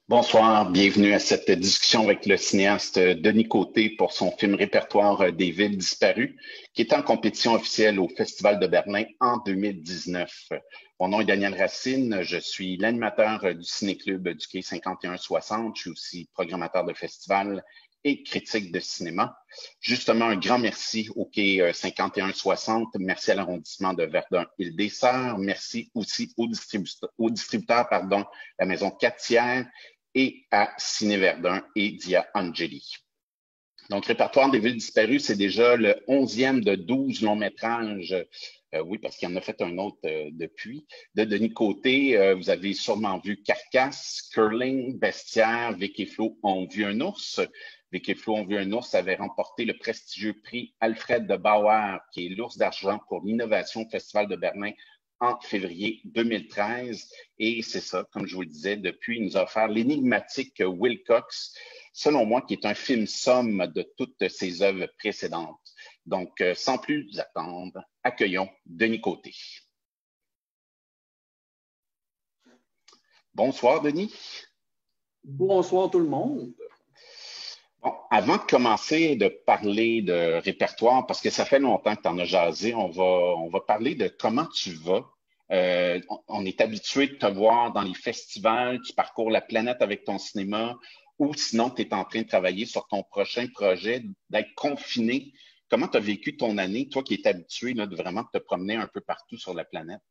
Bonsoir, bienvenue à cette discussion avec le cinéaste Denis Côté pour son film répertoire des villes disparues, qui est en compétition officielle au Festival de Berlin en 2019. Mon nom est Daniel Racine, je suis l'animateur du Ciné-Club du Quai 5160, je suis aussi programmateur de festival et critique de cinéma. Justement, un grand merci au Quai 5160, merci à l'arrondissement de Verdun-Île-des-Sœurs, merci aussi au distributeur, la maison 4 et à Ciné Verdun et Dia Angeli. Donc, Répertoire des villes disparues, c'est déjà le 11e de 12 longs métrages. Oui, parce qu'il y en a fait un autre depuis. De Denis Côté, vous avez sûrement vu Carcasse, Curling, Bestiaire, Vic et Flo ont vu un ours. Vic et Flo ont vu un ours avait remporté le prestigieux prix Alfred de Bauer, qui est l'ours d'argent pour l'innovation au Festival de Berlin en février 2013. Et c'est ça, comme je vous le disais, depuis, il nous a offert l'énigmatique Wilcox, selon moi, qui est un film somme de toutes ses œuvres précédentes. Donc, sans plus attendre, accueillons Denis Côté. Bonsoir, Denis. Bonsoir tout le monde. Bon, avant de commencer de parler de répertoire, parce que ça fait longtemps que tu en as jasé, on va parler de comment tu vas. On est habitué de te voir dans les festivals, tu parcours la planète avec ton cinéma, ou sinon tu es en train de travailler sur ton prochain projet, d'être confiné. Comment tu as vécu ton année, toi qui es habitué là, de vraiment te promener un peu partout sur la planète?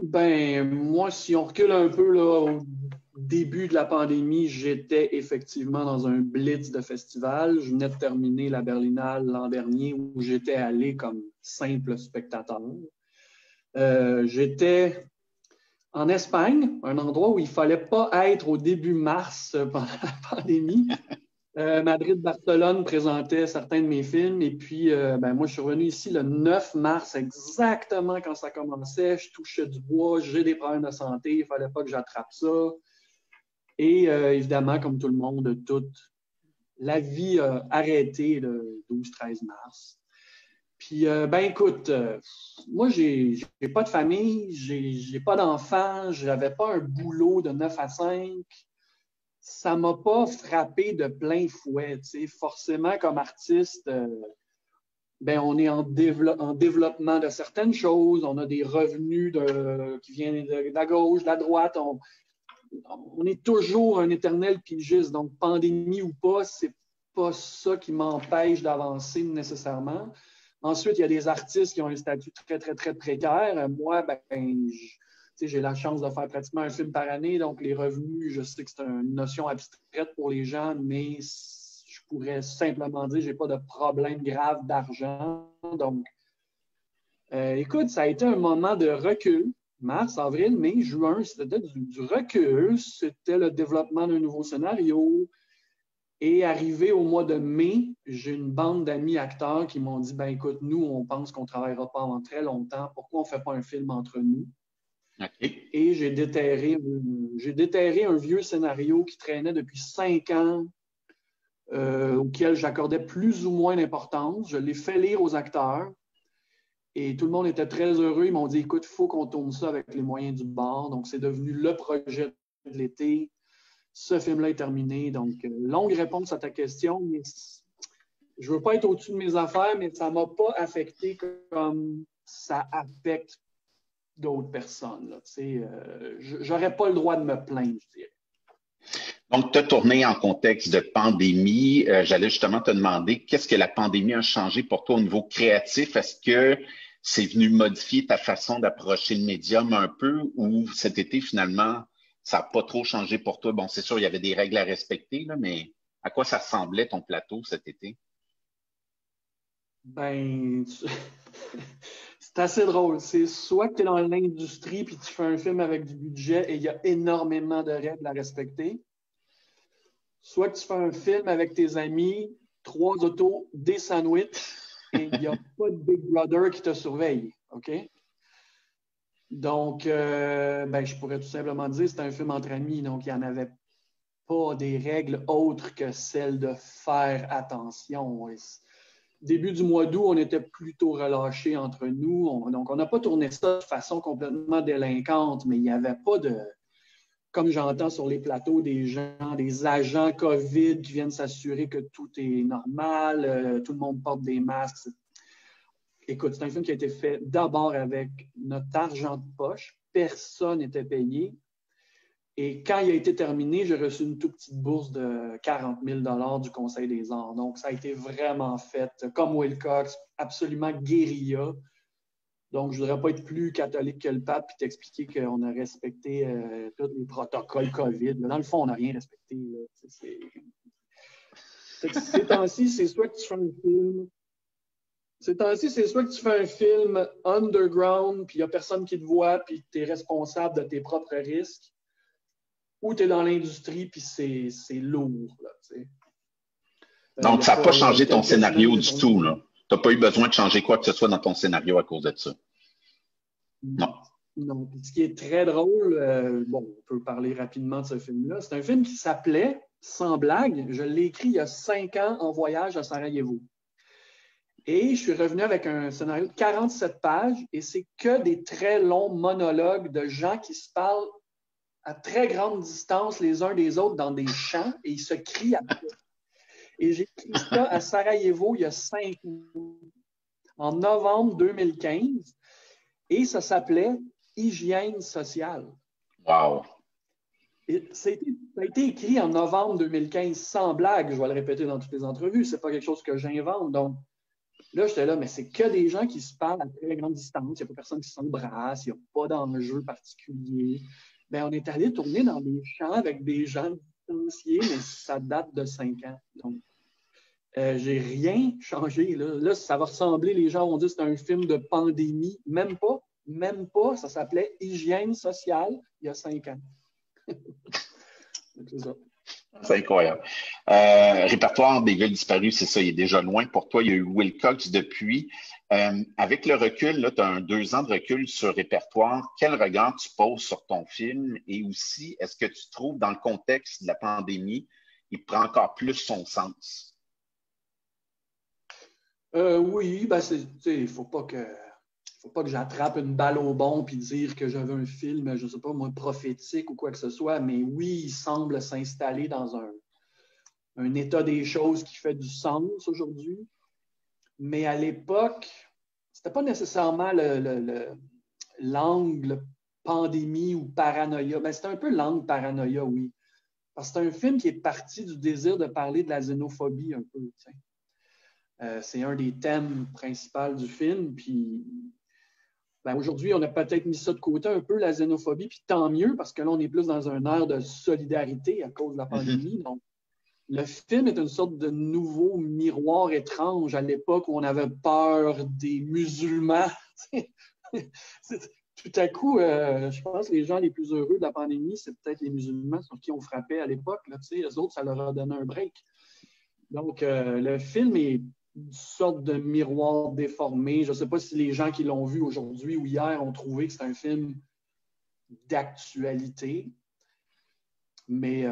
Ben, moi, si on recule un peu là, au début de la pandémie, j'étais effectivement dans un blitz de festival. Je venais de terminer la Berlinale l'an dernier où j'étais allé comme simple spectateur. J'étais en Espagne, un endroit où il ne fallait pas être au début mars pendant la pandémie. Madrid-Barcelone présentait certains de mes films et puis moi je suis revenu ici le 9 mars exactement quand ça commençait, je touchais du bois, j'ai des problèmes de santé, il ne fallait pas que j'attrape ça et évidemment comme tout le monde, toute la vie a arrêté le 12-13 mars. Puis écoute, moi j'ai pas de famille, j'ai pas d'enfants, j'avais pas un boulot de 9 à 5. Ça m'a pas frappé de plein fouet. Tu sais. Forcément, comme artiste, on est en développement de certaines choses. On a des revenus qui viennent de la gauche, de la droite. On est toujours un éternel pigiste. Donc, pandémie ou pas, c'est pas ça qui m'empêche d'avancer nécessairement. Ensuite, il y a des artistes qui ont un statut très, très, très précaire. Moi, j'ai la chance de faire pratiquement un film par année, donc les revenus, je sais que c'est une notion abstraite pour les gens, mais je pourrais simplement dire que je n'ai pas de problème grave d'argent. Donc, écoute, ça a été un moment de recul. Mars, avril, mai, juin, c'était du recul. C'était le développement d'un nouveau scénario. Et arrivé au mois de mai, j'ai une bande d'amis acteurs qui m'ont dit, écoute, nous, on pense qu'on ne travaillera pas pendant très longtemps. Pourquoi on ne fait pas un film entre nous? Okay. Et j'ai déterré un vieux scénario qui traînait depuis 5 ans, auquel j'accordais plus ou moins d'importance. Je l'ai fait lire aux acteurs et tout le monde était très heureux. Ils m'ont dit, écoute, il faut qu'on tourne ça avec les moyens du bord. Donc, c'est devenu le projet de l'été. Ce film-là est terminé. Donc, longue réponse à ta question, mais je ne veux pas être au-dessus de mes affaires, mais ça ne m'a pas affecté comme ça affecte d'autres personnes. Je n'aurais pas le droit de me plaindre, je dirais. Donc, tu as tourné en contexte de pandémie. J'allais justement te demander qu'est-ce que la pandémie a changé pour toi au niveau créatif? Est-ce que c'est venu modifier ta façon d'approcher le médium un peu ou cet été, finalement, ça n'a pas trop changé pour toi? Bon, c'est sûr, il y avait des règles à respecter, là, mais à quoi ça ressemblait ton plateau cet été? C'est assez drôle. C'est soit que tu es dans l'industrie puis tu fais un film avec du budget et il y a énormément de règles à respecter. Soit que tu fais un film avec tes amis, 3 autos, des sandwichs et il n'y a pas de Big Brother qui te surveille. OK? Donc, je pourrais tout simplement dire que c'est un film entre amis. Donc, il n'y en avait pas des règles autres que celles de faire attention. Début du mois d'août, on était plutôt relâchés entre nous. Donc, on n'a pas tourné ça de façon complètement délinquante, mais il n'y avait pas de comme j'entends sur les plateaux des gens, des agents COVID qui viennent s'assurer que tout est normal, tout le monde porte des masques. Écoute, c'est un film qui a été fait d'abord avec notre argent de poche. Personne n'était payé. Et quand il a été terminé, j'ai reçu une toute petite bourse de 40 000 du Conseil des arts. Donc, ça a été vraiment fait comme Wilcox, absolument guérilla. Donc, je ne voudrais pas être plus catholique que le pape et t'expliquer qu'on a respecté tous les protocoles COVID. Dans le fond, on n'a rien respecté. Ces temps-ci, c'est soit que tu fais un film. Ces temps-ci, c'est soit que tu fais un film underground, puis il n'y a personne qui te voit, puis tu es responsable de tes propres risques, ou tu es dans l'industrie, puis c'est lourd. Là, Donc, ça n'a pas changé ton scénario du tout, film. là. Tu n'as pas eu besoin de changer quoi que ce soit dans ton scénario à cause de ça. Non. Non. Puis ce qui est très drôle, bon, on peut parler rapidement de ce film-là. C'est un film qui s'appelait, sans blague, je l'ai écrit il y a 5 ans en voyage à Sarajevo. Et je suis revenu avec un scénario de 47 pages et c'est que des très longs monologues de gens qui se parlent à très grande distance les uns des autres dans des champs et ils se crient après. Et j'ai écrit ça à Sarajevo il y a 5 ans, en novembre 2015, et ça s'appelait Hygiène sociale. Wow! Et ça a été écrit en novembre 2015, sans blague, je vais le répéter dans toutes les entrevues, c'est pas quelque chose que j'invente. Donc, là, j'étais là, mais c'est que des gens qui se parlent à très grande distance, il n'y a pas personne qui s'embrasse, il n'y a pas d'enjeu particulier. Bien, on est allé tourner dans des champs avec des gens distanciés, mais ça date de 5 ans. Donc, j'ai rien changé. Là, ça va ressembler, les gens vont dire que c'est un film de pandémie. Même pas. Ça s'appelait Hygiène sociale il y a 5 ans. C'est ça. C'est incroyable. Répertoire des villes disparues, c'est ça, il est déjà loin pour toi. Il y a eu Wilcox depuis. Avec le recul, là, tu as 2 ans de recul sur répertoire. Quel regard tu poses sur ton film? Et aussi, est-ce que tu trouves, dans le contexte de la pandémie, il prend encore plus son sens? Oui, ben il ne faut pas que j'attrape une balle au bond puis dire que j'avais un film, je ne sais pas moi, prophétique ou quoi que ce soit, mais oui, il semble s'installer dans un état des choses qui fait du sens aujourd'hui. Mais à l'époque, c'était pas nécessairement l'angle pandémie ou paranoïa. Ben, c'était un peu l'angle paranoïa, oui. Parce que c'est un film qui est parti du désir de parler de la xénophobie un peu. C'est un des thèmes principaux du film. Puis ben, aujourd'hui, on a peut-être mis ça de côté un peu, la xénophobie, puis tant mieux, parce que là, on est plus dans un air de solidarité à cause de la pandémie. Donc, le film est une sorte de nouveau miroir étrange à l'époque où on avait peur des musulmans. Tout à coup, je pense que les gens les plus heureux de la pandémie, c'est peut-être les musulmans sur qui on frappait à l'époque. Les autres, ça leur a donné un break. Donc, le film est une sorte de miroir déformé. Je ne sais pas si les gens qui l'ont vu aujourd'hui ou hier ont trouvé que c'est un film d'actualité. Mais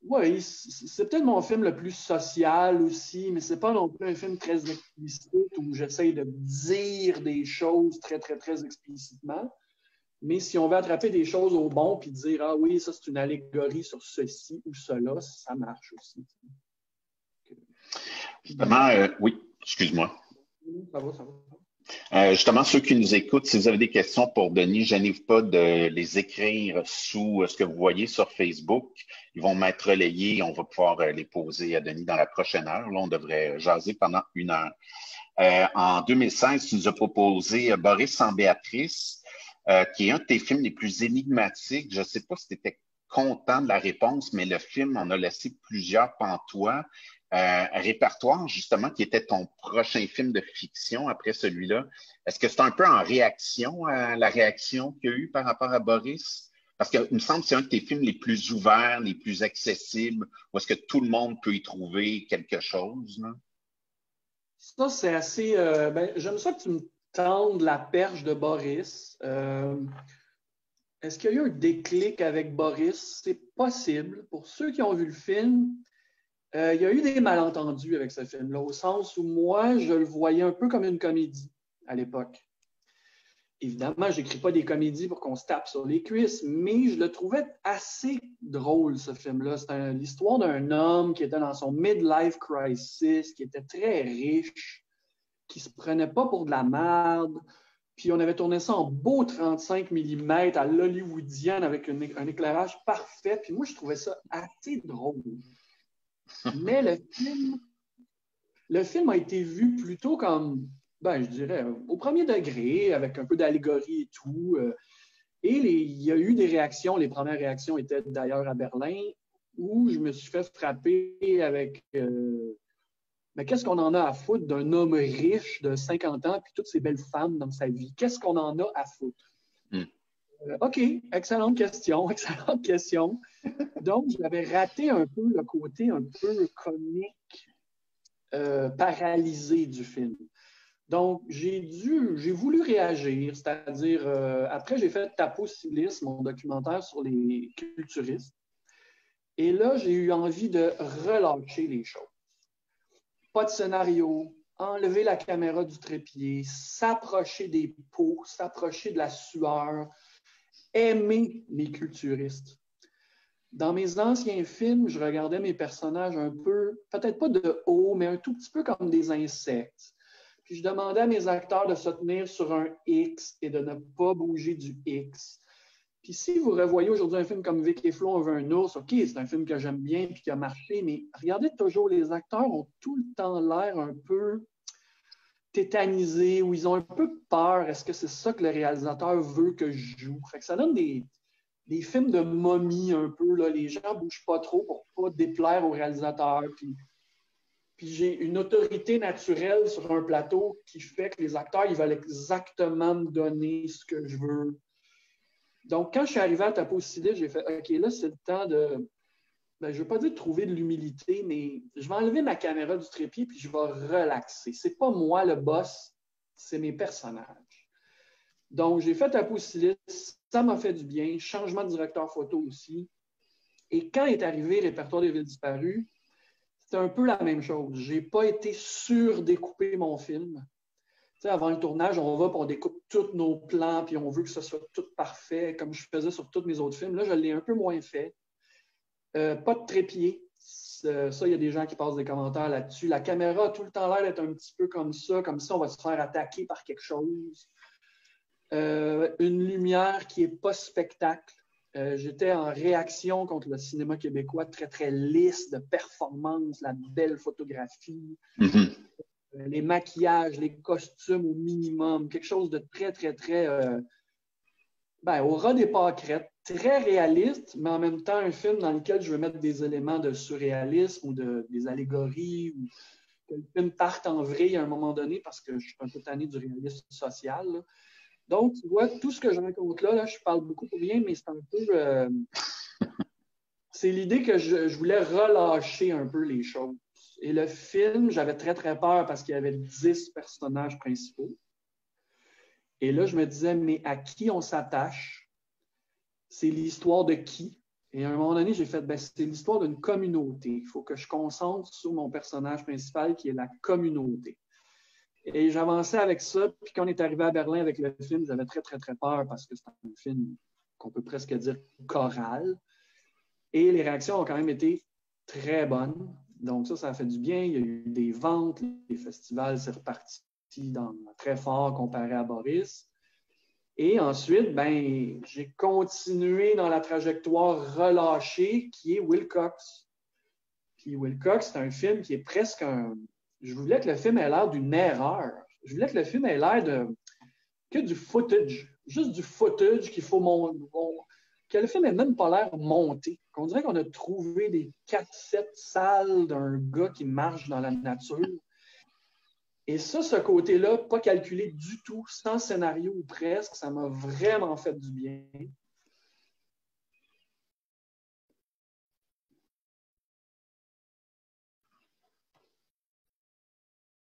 oui, c'est peut-être mon film le plus social aussi, mais c'est pas non plus un film très explicite où j'essaye de dire des choses très, très, très explicitement. Mais si on veut attraper des choses au bon puis dire ah oui, ça c'est une allégorie sur ceci ou cela, ça marche aussi. Justement, oui, excuse-moi. Ça va. Justement, ceux qui nous écoutent, si vous avez des questions pour Denis, gênez-vous pas de les écrire sous ce que vous voyez sur Facebook. Ils vont m'être relayés et on va pouvoir les poser à Denis dans la prochaine heure. Là, on devrait jaser pendant 1 heure. En 2016, tu nous as proposé Boris sans Béatrice, qui est un de tes films les plus énigmatiques. Je ne sais pas si tu étais content de la réponse, mais le film en a laissé plusieurs pantois. Répertoire, justement, qui était ton prochain film de fiction après celui-là. Est-ce que c'est un peu en réaction à la réaction qu'il y a eu par rapport à Boris? Parce qu'il me semble que c'est un de tes films les plus ouverts, les plus accessibles, où est-ce que tout le monde peut y trouver quelque chose, là? Ça, c'est assez... j'aime ça que tu me tendes la perche de Boris. Est-ce qu'il y a eu un déclic avec Boris? C'est possible. Pour ceux qui ont vu le film, il y a eu des malentendus avec ce film-là, au sens où moi, je le voyais un peu comme une comédie à l'époque. évidemment, je n'écris pas des comédies pour qu'on se tape sur les cuisses, mais je le trouvais assez drôle, ce film-là. C'est l'histoire d'un homme qui était dans son midlife crisis, qui était très riche, qui se prenait pas pour de la merde. Puis on avait tourné ça en beau 35 mm à l'hollywoodienne avec un éclairage parfait. Puis moi, je trouvais ça assez drôle. Mais le film a été vu plutôt comme, ben, je dirais, au premier degré, avec un peu d'allégorie et tout. Et il y a eu des réactions. Les premières réactions étaient d'ailleurs à Berlin, où je me suis fait frapper avec mais qu'est-ce qu'on en a à foutre d'un homme riche de 50 ans puis toutes ces belles femmes dans sa vie? Qu'est-ce qu'on en a à foutre? OK, excellente question, excellente question. Donc, j'avais raté un peu le côté un peu comique, paralysé du film. Donc, j'ai voulu réagir, c'est-à-dire, après, j'ai fait Taposilis, mon documentaire sur les culturistes. Et là, j'ai eu envie de relâcher les choses. Pas de scénario, enlever la caméra du trépied, s'approcher des peaux, s'approcher de la sueur, aimer les culturistes. Dans mes anciens films, je regardais mes personnages un peu, peut-être pas de haut, mais un tout petit peu comme des insectes. Puis je demandais à mes acteurs de se tenir sur un X et de ne pas bouger du X. Puis si vous revoyez aujourd'hui un film comme Vic et Flo, on veut un ours, OK, c'est un film que j'aime bien et qui a marché, mais regardez toujours, les acteurs ont tout le temps l'air un peu tétanisés ou ils ont un peu peur. Est-ce que c'est ça que le réalisateur veut que je joue? Fait que ça donne des films de momie un peu, là. Les gens ne bougent pas trop pour ne pas déplaire au réalisateur. Puis j'ai une autorité naturelle sur un plateau qui fait que les acteurs, ils veulent exactement me donner ce que je veux. Donc, quand je suis arrivé à Taposilis, j'ai fait « OK, là, c'est le temps de... » je ne veux pas dire de trouver de l'humilité, mais je vais enlever ma caméra du trépied puis je vais relaxer. Ce n'est pas moi le boss, c'est mes personnages. Donc, j'ai fait Taposilis, ça m'a fait du bien. Changement de directeur photo aussi. Et quand est arrivé Répertoire des villes disparues, c'était un peu la même chose. Je n'ai pas été surdécouper mon film. Tu sais, avant le tournage, on va et on découpe tous nos plans, puis on veut que ce soit tout parfait, comme je faisais sur tous mes autres films. Là, je l'ai un peu moins fait. Pas de trépied. Ça, il y a des gens qui passent des commentaires là-dessus. La caméra a tout le temps l'air d'être un petit peu comme ça on va se faire attaquer par quelque chose. Une lumière qui n'est pas spectacle. J'étais en réaction contre le cinéma québécois, très, très lisse de performance, la belle photographie. Les maquillages, les costumes au minimum, quelque chose de très, très, très au ras des pâquerettes, très réaliste, mais en même temps un film dans lequel je veux mettre des éléments de surréalisme ou des allégories, ou que le film parte en vrille à un moment donné parce que je suis un peu tanné du réalisme social. Là. Donc, tu vois, tout ce que je raconte là, je parle beaucoup pour rien, mais c'est un peu... c'est l'idée que je voulais relâcher un peu les choses. Et le film, j'avais très, très peur parce qu'il y avait 10 personnages principaux. Et là, je me disais, mais à qui on s'attache? C'est l'histoire de qui? Et à un moment donné, j'ai fait, c'est l'histoire d'une communauté. Il faut que je concentre sur mon personnage principal qui est la communauté. Et j'avançais avec ça. Puis quand on est arrivé à Berlin avec le film, j'avais très, très, très peur parce que c'est un film qu'on peut presque dire choral. Et les réactions ont quand même été très bonnes. Donc ça a fait du bien. Il y a eu des ventes, les festivals, c'est reparti très fort comparé à Boris. Et ensuite, j'ai continué dans la trajectoire relâchée qui est Wilcox. Puis Wilcox, c'est un film qui est presque un... Je voulais que le film ait l'air d'une erreur. Je voulais que le film ait l'air que du footage. Juste du footage qu'il faut que le film n'ait même pas l'air monté. On dirait qu'on a trouvé des cassettes sales d'un gars qui marche dans la nature. Et ça, ce côté-là, pas calculé du tout, sans scénario ou presque, ça m'a vraiment fait du bien.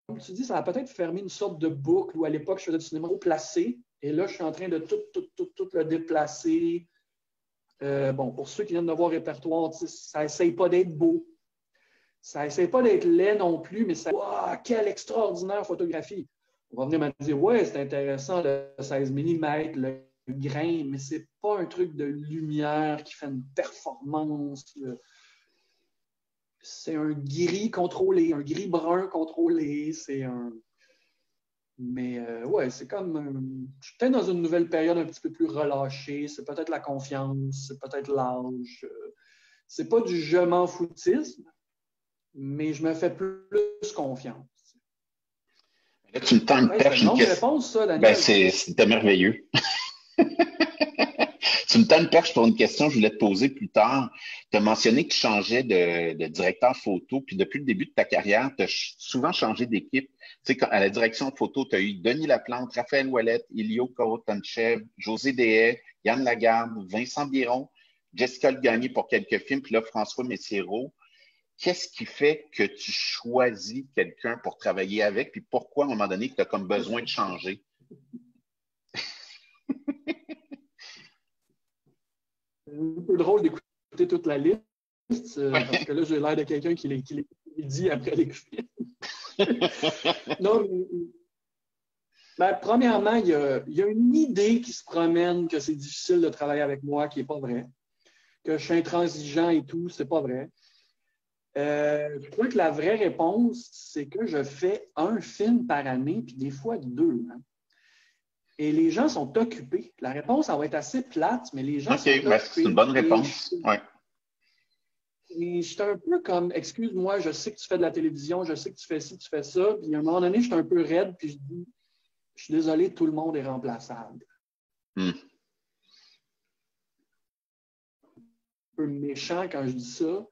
Comme tu dis, ça a peut-être fermé une sorte de boucle où à l'époque, je faisais du cinéma haut placé. Et là, je suis en train de tout le déplacer. Pour ceux qui viennent de voir Répertoire, ça n'essaye pas d'être beau. Ça n'essaie pas d'être laid non plus, mais ça... Wow, quelle extraordinaire photographie! On va venir me dire, ouais, c'est intéressant le 16 mm, le grain, mais c'est pas un truc de lumière qui fait une performance. C'est un gris contrôlé, un gris brun contrôlé. Mais ouais, c'est comme. Je suis peut-être dans une nouvelle période un petit peu plus relâchée. C'est peut-être la confiance, c'est peut-être l'âge. C'est pas du je m'en foutisme, mais je me fais plus confiance. Là, tu me tends une Ouais, c'est perche, une une longue question. réponse, ça, Ben, Daniel. c'était merveilleux. Tu me tends une perche pour une question que je voulais te poser plus tard. Tu as mentionné que tu changeais de directeur photo, puis depuis le début de ta carrière, tu as souvent changé d'équipe. Tu sais, à la direction photo, tu as eu Denis Laplante, Raphaël Ouellette, Ilio Korotanchev, José Dehaye, Yann Lagarde, Vincent Biron, Jessica Le Gagné pour quelques films, puis là, François Messiero. Qu'est-ce qui fait que tu choisis quelqu'un pour travailler avec, puis pourquoi, à un moment donné, que tu as comme besoin de changer? C'est un peu drôle d'écouter toute la liste, parce que là, j'ai l'air de quelqu'un qui les dit après l'écriture. Non, ben, premièrement, il y a une idée qui se promène que c'est difficile de travailler avec moi, qui n'est pas vrai. Que je suis intransigeant et tout, c'est pas vrai. Je crois que la vraie réponse, c'est que je fais un film par année, puis des fois deux. Hein. Et les gens sont occupés. La réponse, ça va être assez plate, mais les gens OK, sont ben, c'est une occupés. bonne réponse. Ouais. Et je suis un peu comme, excuse-moi, je sais que tu fais de la télévision, je sais que tu fais ci, tu fais ça. Puis à un moment donné, je suis un peu raide, puis je dis, je suis désolé, tout le monde est remplaçable. Hmm. Un peu méchant quand je dis ça.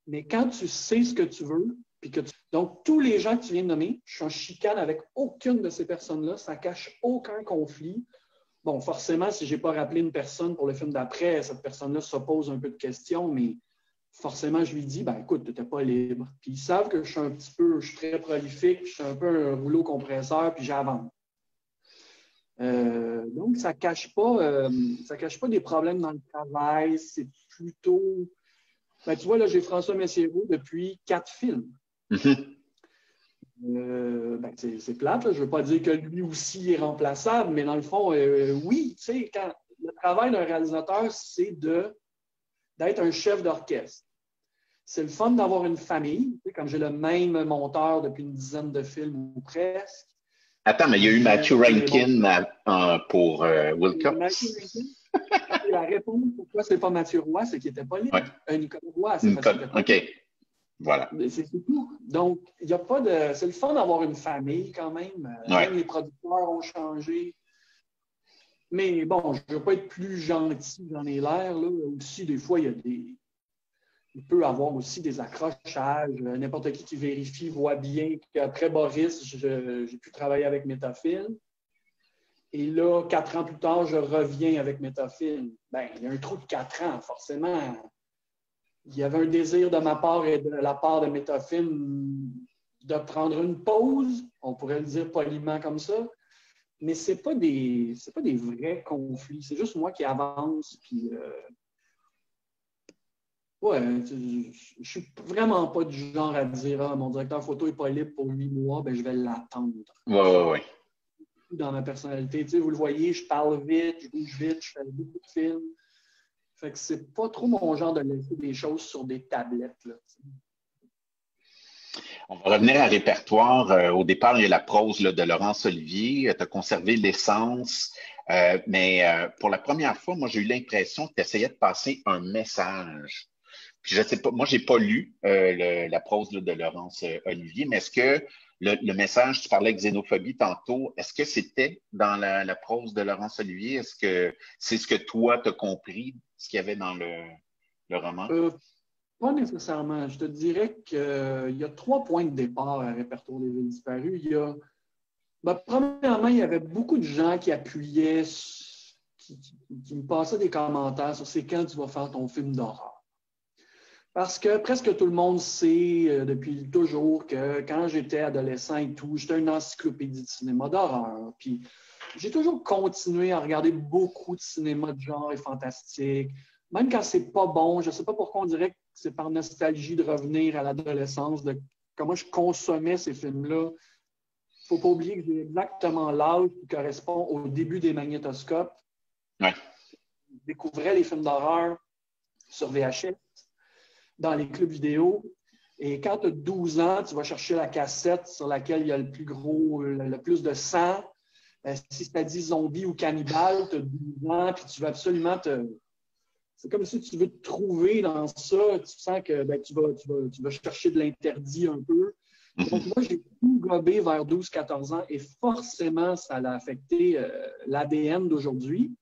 Mais quand tu sais ce que tu veux, puis que donc, tous les gens que tu viens de nommer, je suis en chicane avec aucune de ces personnes-là, ça ne cache aucun conflit. Bon, forcément, si je n'ai pas rappelé une personne pour le film d'après, cette personne-là se pose un peu de questions, mais forcément, je lui dis, ben écoute, tu n'étais pas libre. Puis ils savent que je suis très prolifique, je suis un peu un rouleau compresseur, puis j'avance. Donc, ça ne cache pas des problèmes dans le travail, c'est plutôt. Ben, tu vois, là, j'ai François Messiero depuis 4 films. Mm-hmm. Ben, c'est plate, là. Je ne veux pas dire que lui aussi est remplaçable, mais dans le fond, oui, tu sais, le travail d'un réalisateur, c'est d'être un chef d'orchestre. C'est le fun d'avoir une famille, tu sais, comme j'ai le même monteur depuis une dizaine de films ou presque. Attends, mais il y a eu Matthew Rankin pour Wilcox. Matthew Rankin, et la réponse pourquoi c'est pas Mathieu Roy, c'est qu'il n'était pas libre. Ouais. Nicolas Roy, c'est parce qu'il n'était pas OK. libre. Voilà. C'est tout. Donc, il n'y a pas de. C'est le fun d'avoir une famille quand même. Ouais. Même les producteurs ont changé. Mais bon, je ne veux pas être plus gentil dans les l'air. Là. Aussi, des fois, il peut y avoir aussi des accrochages. N'importe qui vérifie voit bien qu'après Boris, j'ai pu travailler avec Métafilm. Et là, 4 ans plus tard, je reviens avec Métafilm. Ben, il y a un trou de 4 ans, forcément. Il y avait un désir de ma part et de la part de Métafilm de prendre une pause, on pourrait le dire poliment comme ça, mais ce n'est pas des vrais conflits. C'est juste moi qui avance. Puis, ouais, je ne suis vraiment pas du genre à dire ah, mon directeur photo n'est pas libre pour 8 mois, ben, je vais l'attendre. Ouais. Dans ma personnalité, tu sais, vous le voyez, je parle vite, je bouge vite, je fais beaucoup de films. Fait que c'est pas trop mon genre de laisser des choses sur des tablettes. Là, on va revenir à répertoire. Au départ, il y a la prose là, de Laurence Olivier. Tu as conservé l'essence. Mais pour la première fois, moi, j'ai eu l'impression que tu essayais de passer un message. Puis je sais pas, moi, j'ai pas lu la prose là, de Laurence Olivier, mais est-ce que le message, tu parlais de xénophobie tantôt, est-ce que c'était dans la prose de Laurence Olivier? Est-ce que c'est ce que toi, tu as compris, ce qu'il y avait dans le roman? Pas nécessairement. Je te dirais qu'il y a 3 points de départ à Répertoire des villes disparues. Premièrement, il y avait beaucoup de gens qui appuyaient, qui me passaient des commentaires sur c'est quand tu vas faire ton film d'horreur. Parce que presque tout le monde sait depuis toujours que quand j'étais adolescent et tout, j'étais une encyclopédie de cinéma d'horreur. Puis j'ai toujours continué à regarder beaucoup de cinéma de genre et fantastique. Même quand c'est pas bon, je ne sais pas pourquoi on dirait que c'est par nostalgie de revenir à l'adolescence, de comment je consommais ces films-là. faut pas oublier que j'ai exactement l'âge qui correspond au début des magnétoscopes. Ouais. Je découvrais les films d'horreur sur VHS, dans les clubs vidéo. Et quand tu as 12 ans, tu vas chercher la cassette sur laquelle il y a le plus de sang. Si ça dit zombie ou cannibale, tu as 12 ans, puis tu veux absolument te... C'est comme si tu veux te trouver dans ça. Tu sens que tu vas chercher de l'interdit un peu. Donc, moi, j'ai tout gobé vers 12-14 ans et forcément, ça a affecté l'ADN d'aujourd'hui.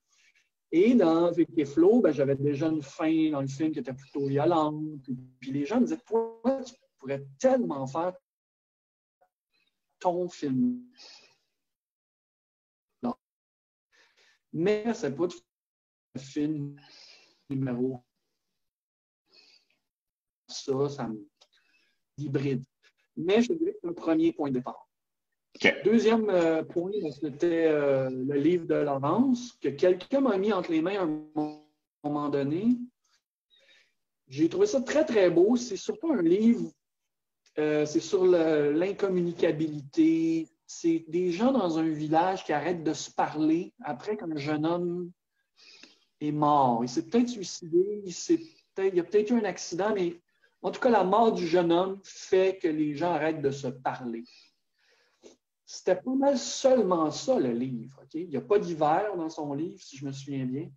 Et dans Vic et Flo, j'avais déjà une fin dans le film qui était plutôt violente. Puis les gens me disaient, toi, tu pourrais tellement faire ton film. Non. Mais c'est pas un film numéro. Ça me hybride. Mais je dirais que c'est un premier point de départ. Okay. Deuxième point, c'était le livre de Laurence, que quelqu'un m'a mis entre les mains à un moment donné. J'ai trouvé ça très, très beau. C'est surtout un livre, c'est sur l'incommunicabilité. C'est des gens dans un village qui arrêtent de se parler après qu'un jeune homme est mort. Il s'est peut-être suicidé, il y a peut-être eu un accident, mais en tout cas, la mort du jeune homme fait que les gens arrêtent de se parler. C'était pas mal seulement ça, le livre. Okay? Il n'y a pas d'hiver dans son livre, si je me souviens bien.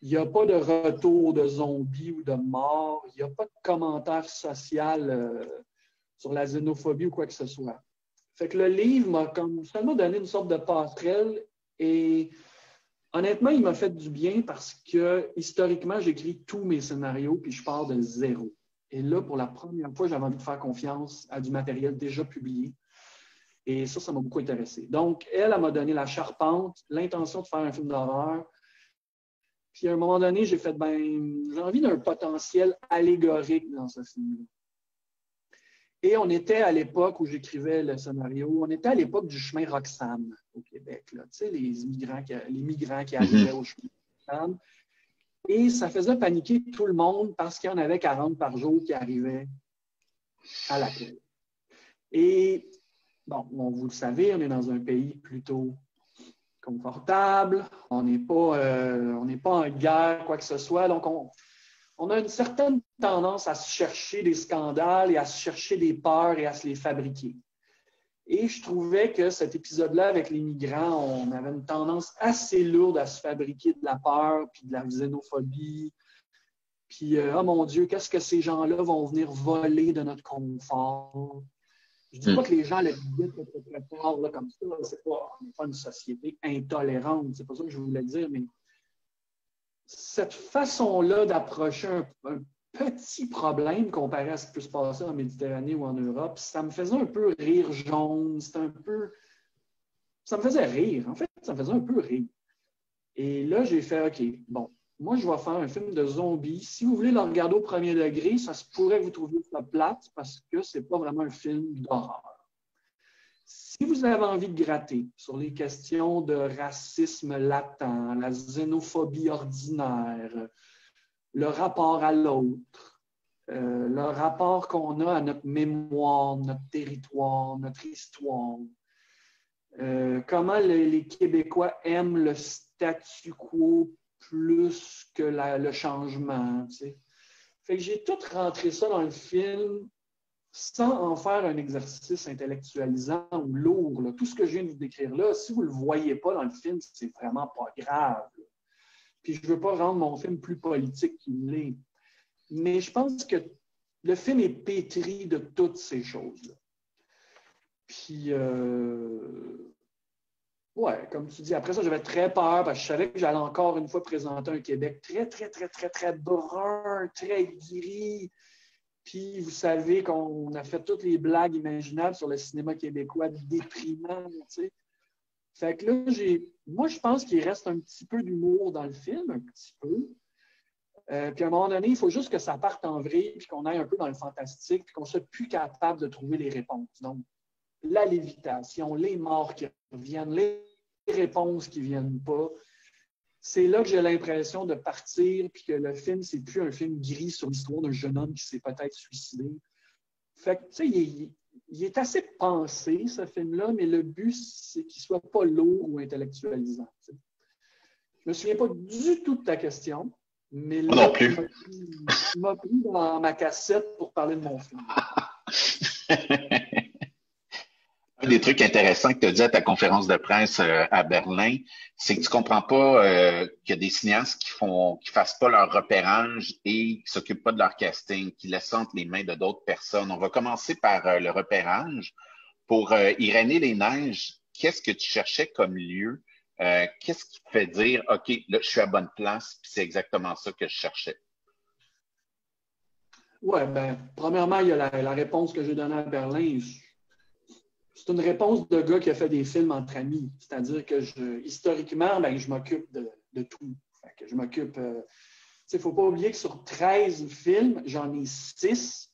Il n'y a pas de retour de zombies ou de morts. Il n'y a pas de commentaire social sur la xénophobie ou quoi que ce soit. Fait que le livre m'a comme seulement donné une sorte de passerelle et honnêtement, il m'a fait du bien parce que historiquement, j'écris tous mes scénarios puis je pars de zéro. Et là, pour la première fois, j'avais envie de faire confiance à du matériel déjà publié. Et ça m'a beaucoup intéressé. Donc, elle m'a donné la charpente, l'intention de faire un film d'horreur. Puis, à un moment donné, j'ai fait, j'ai envie d'un potentiel allégorique dans ce film-là. Et on était à l'époque où j'écrivais le scénario, on était à l'époque du chemin Roxham au Québec. Là. Tu sais, les migrants qui arrivaient au chemin Roxham. Et ça faisait paniquer tout le monde parce qu'il y en avait 40 par jour qui arrivaient à l'accueil. Et bon, vous le savez, on est dans un pays plutôt confortable, on n'est pas en guerre, quoi que ce soit. Donc, on a une certaine tendance à se chercher des scandales et à se chercher des peurs et à se les fabriquer. Et je trouvais que cet épisode-là, avec les migrants, on avait une tendance assez lourde à se fabriquer de la peur, puis de la xénophobie. Puis, oh mon Dieu, qu'est-ce que ces gens-là vont venir voler de notre confort? Je ne dis pas que les gens le disent très fort là, comme ça. On n'est pas une société intolérante. C'est pas ça que je voulais dire, mais cette façon-là d'approcher un petit problème comparé à ce qui peut se passer en Méditerranée ou en Europe, ça me faisait un peu rire jaune. C'était un peu... Ça me faisait rire. En fait, ça me faisait un peu rire. Et là, j'ai fait, OK, bon, moi, je vais faire un film de zombies. Si vous voulez le regarder au premier degré, ça se pourrait que vous trouviez ça plate parce que ce n'est pas vraiment un film d'horreur. Si vous avez envie de gratter sur les questions de racisme latent, la xénophobie ordinaire, le rapport à l'autre, le rapport qu'on a à notre mémoire, notre territoire, notre histoire, comment les Québécois aiment le statu quo plus que le changement. Tu sais. Fait que j'ai tout rentré ça dans le film sans en faire un exercice intellectualisant ou lourd. Là. Tout ce que je viens de vous décrire là, si vous ne le voyez pas dans le film, c'est vraiment pas grave. Là. Puis je ne veux pas rendre mon film plus politique qu'il l'est. Mais je pense que le film est pétri de toutes ces choses-là. Puis, ouais, comme tu dis, après ça, j'avais très peur parce que je savais que j'allais encore une fois présenter un Québec très, très, très, très, très brun, très gris. Puis, vous savez qu'on a fait toutes les blagues imaginables sur le cinéma québécois déprimant, tu sais. Fait que là, moi, je pense qu'il reste un petit peu d'humour dans le film, un petit peu. Puis à un moment donné, il faut juste que ça parte en vrille, puis qu'on aille un peu dans le fantastique, puis qu'on soit plus capable de trouver les réponses. Donc, la lévitation, les morts qui reviennent, les réponses qui ne viennent pas. C'est là que j'ai l'impression de partir, puis que le film, c'est plus un film gris sur l'histoire d'un jeune homme qui s'est peut-être suicidé. Fait que, tu sais, il est assez pensé, ce film-là, mais le but, c'est qu'il ne soit pas lourd ou intellectualisant. Je ne me souviens pas du tout de ta question, mais Moi non là, plus. tu m'as pris dans ma cassette pour parler de mon film. Un des trucs intéressants que tu as dit à ta conférence de presse à Berlin, c'est que tu comprends pas qu'il y a des cinéastes qui fassent pas leur repérage et qui s'occupent pas de leur casting, qui laissent entre les mains de d'autres personnes. On va commencer par le repérage. Pour Irénée les Neiges, qu'est-ce que tu cherchais comme lieu? Qu'est-ce qui te fait dire, OK, là, je suis à bonne place, puis c'est exactement ça que je cherchais? Oui, bien, premièrement, il y a la réponse que j'ai donnée à Berlin. C'est une réponse de gars qui a fait des films entre amis. C'est-à-dire que historiquement, ben, je m'occupe de tout. Fait que je m'occupe. Il ne faut pas oublier que sur 13 films, j'en ai 6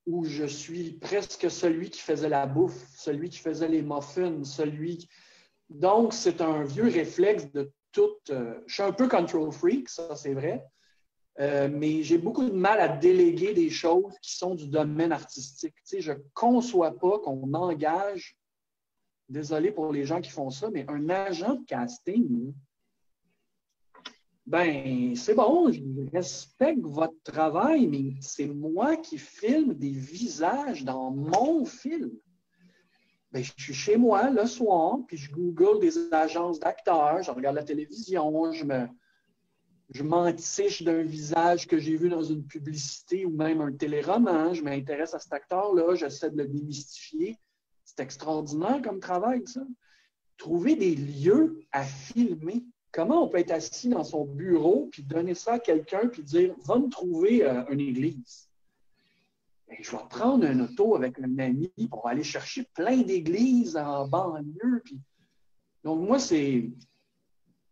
où je suis presque celui qui faisait la bouffe, celui qui faisait les muffins, Donc, c'est un vieux réflexe de tout. Je suis un peu control freak, ça c'est vrai. Mais j'ai beaucoup de mal à déléguer des choses qui sont du domaine artistique. Tu sais, je ne conçois pas qu'on engage, désolé pour les gens qui font ça, mais un agent de casting, ben c'est bon, je respecte votre travail, mais c'est moi qui filme des visages dans mon film. Ben, je suis chez moi le soir, puis je google des agences d'acteurs, je regarde la télévision, je m'entiche d'un visage que j'ai vu dans une publicité ou même un téléroman. Je m'intéresse à cet acteur-là, j'essaie de le démystifier. C'est extraordinaire comme travail, ça. Trouver des lieux à filmer. Comment on peut être assis dans son bureau puis donner ça à quelqu'un puis dire « Va me trouver une église. » Ben, je vais prendre un auto avec un ami pour aller chercher plein d'églises en banlieue. Puis... Donc, moi, c'est...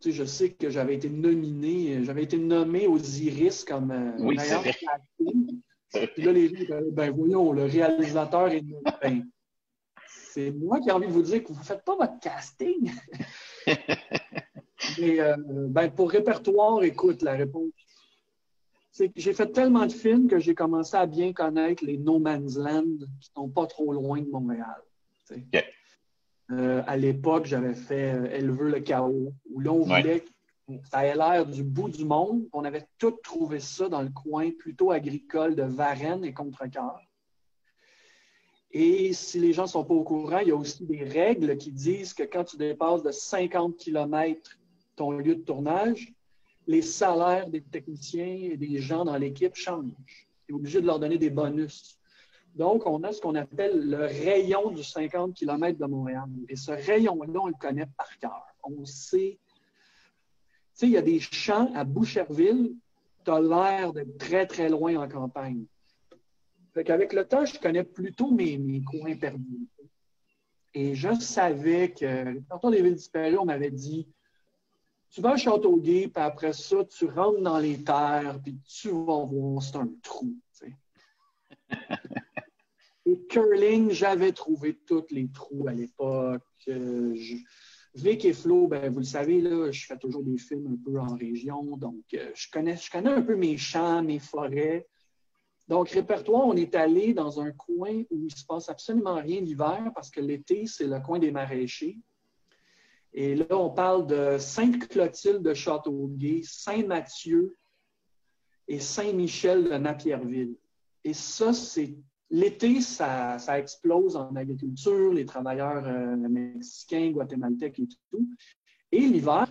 Tu sais, je sais que j'avais été nommé aux Iris comme Oui, c'est meilleur vrai. casting. Puis là, les gens disaient, ben voyons, le réalisateur est nommé. Ben, c'est moi qui ai envie de vous dire que vous ne faites pas votre casting. Mais ben, pour répertoire, écoute, la réponse, c'est que j'ai fait tellement de films que j'ai commencé à bien connaître les No Man's Land qui sont pas trop loin de Montréal. OK. À l'époque, j'avais fait Éleveur le chaos, où là, on Ouais. voulait que ça ait l'air du bout du monde. On avait tout trouvé ça dans le coin plutôt agricole de Varennes et Contrecœur. Et si les gens ne sont pas au courant, il y a aussi des règles qui disent que quand tu dépasses de 50 km ton lieu de tournage, les salaires des techniciens et des gens dans l'équipe changent. Tu es obligé de leur donner des bonus. Donc, on a ce qu'on appelle le rayon du 50 km de Montréal. Et ce rayon-là, on le connaît par cœur. On sait. Tu sais, il y a des champs à Boucherville, tu as l'air d'être très, très loin en campagne. Fait qu'avec le temps, je connais plutôt mes coins perdus. Et je savais que, quand on avait disparu, on m'avait dit tu vas à Châteauguay, puis après ça, tu rentres dans les terres, puis tu vas voir, c'est un trou. Tu sais. Et curling, j'avais trouvé tous les trous à l'époque. Vic et Flo, ben, vous le savez, là, je fais toujours des films un peu en région, donc je connais un peu mes champs, mes forêts. Donc, répertoire, on est allé dans un coin où il ne se passe absolument rien l'hiver parce que l'été, c'est le coin des maraîchers. Et là, on parle de Sainte-Clotilde de Châteauguay, Saint-Mathieu et Saint-Michel de Napierville. Et ça, c'est l'été, ça explose en agriculture, les travailleurs mexicains, guatémaltèques et tout. Et l'hiver,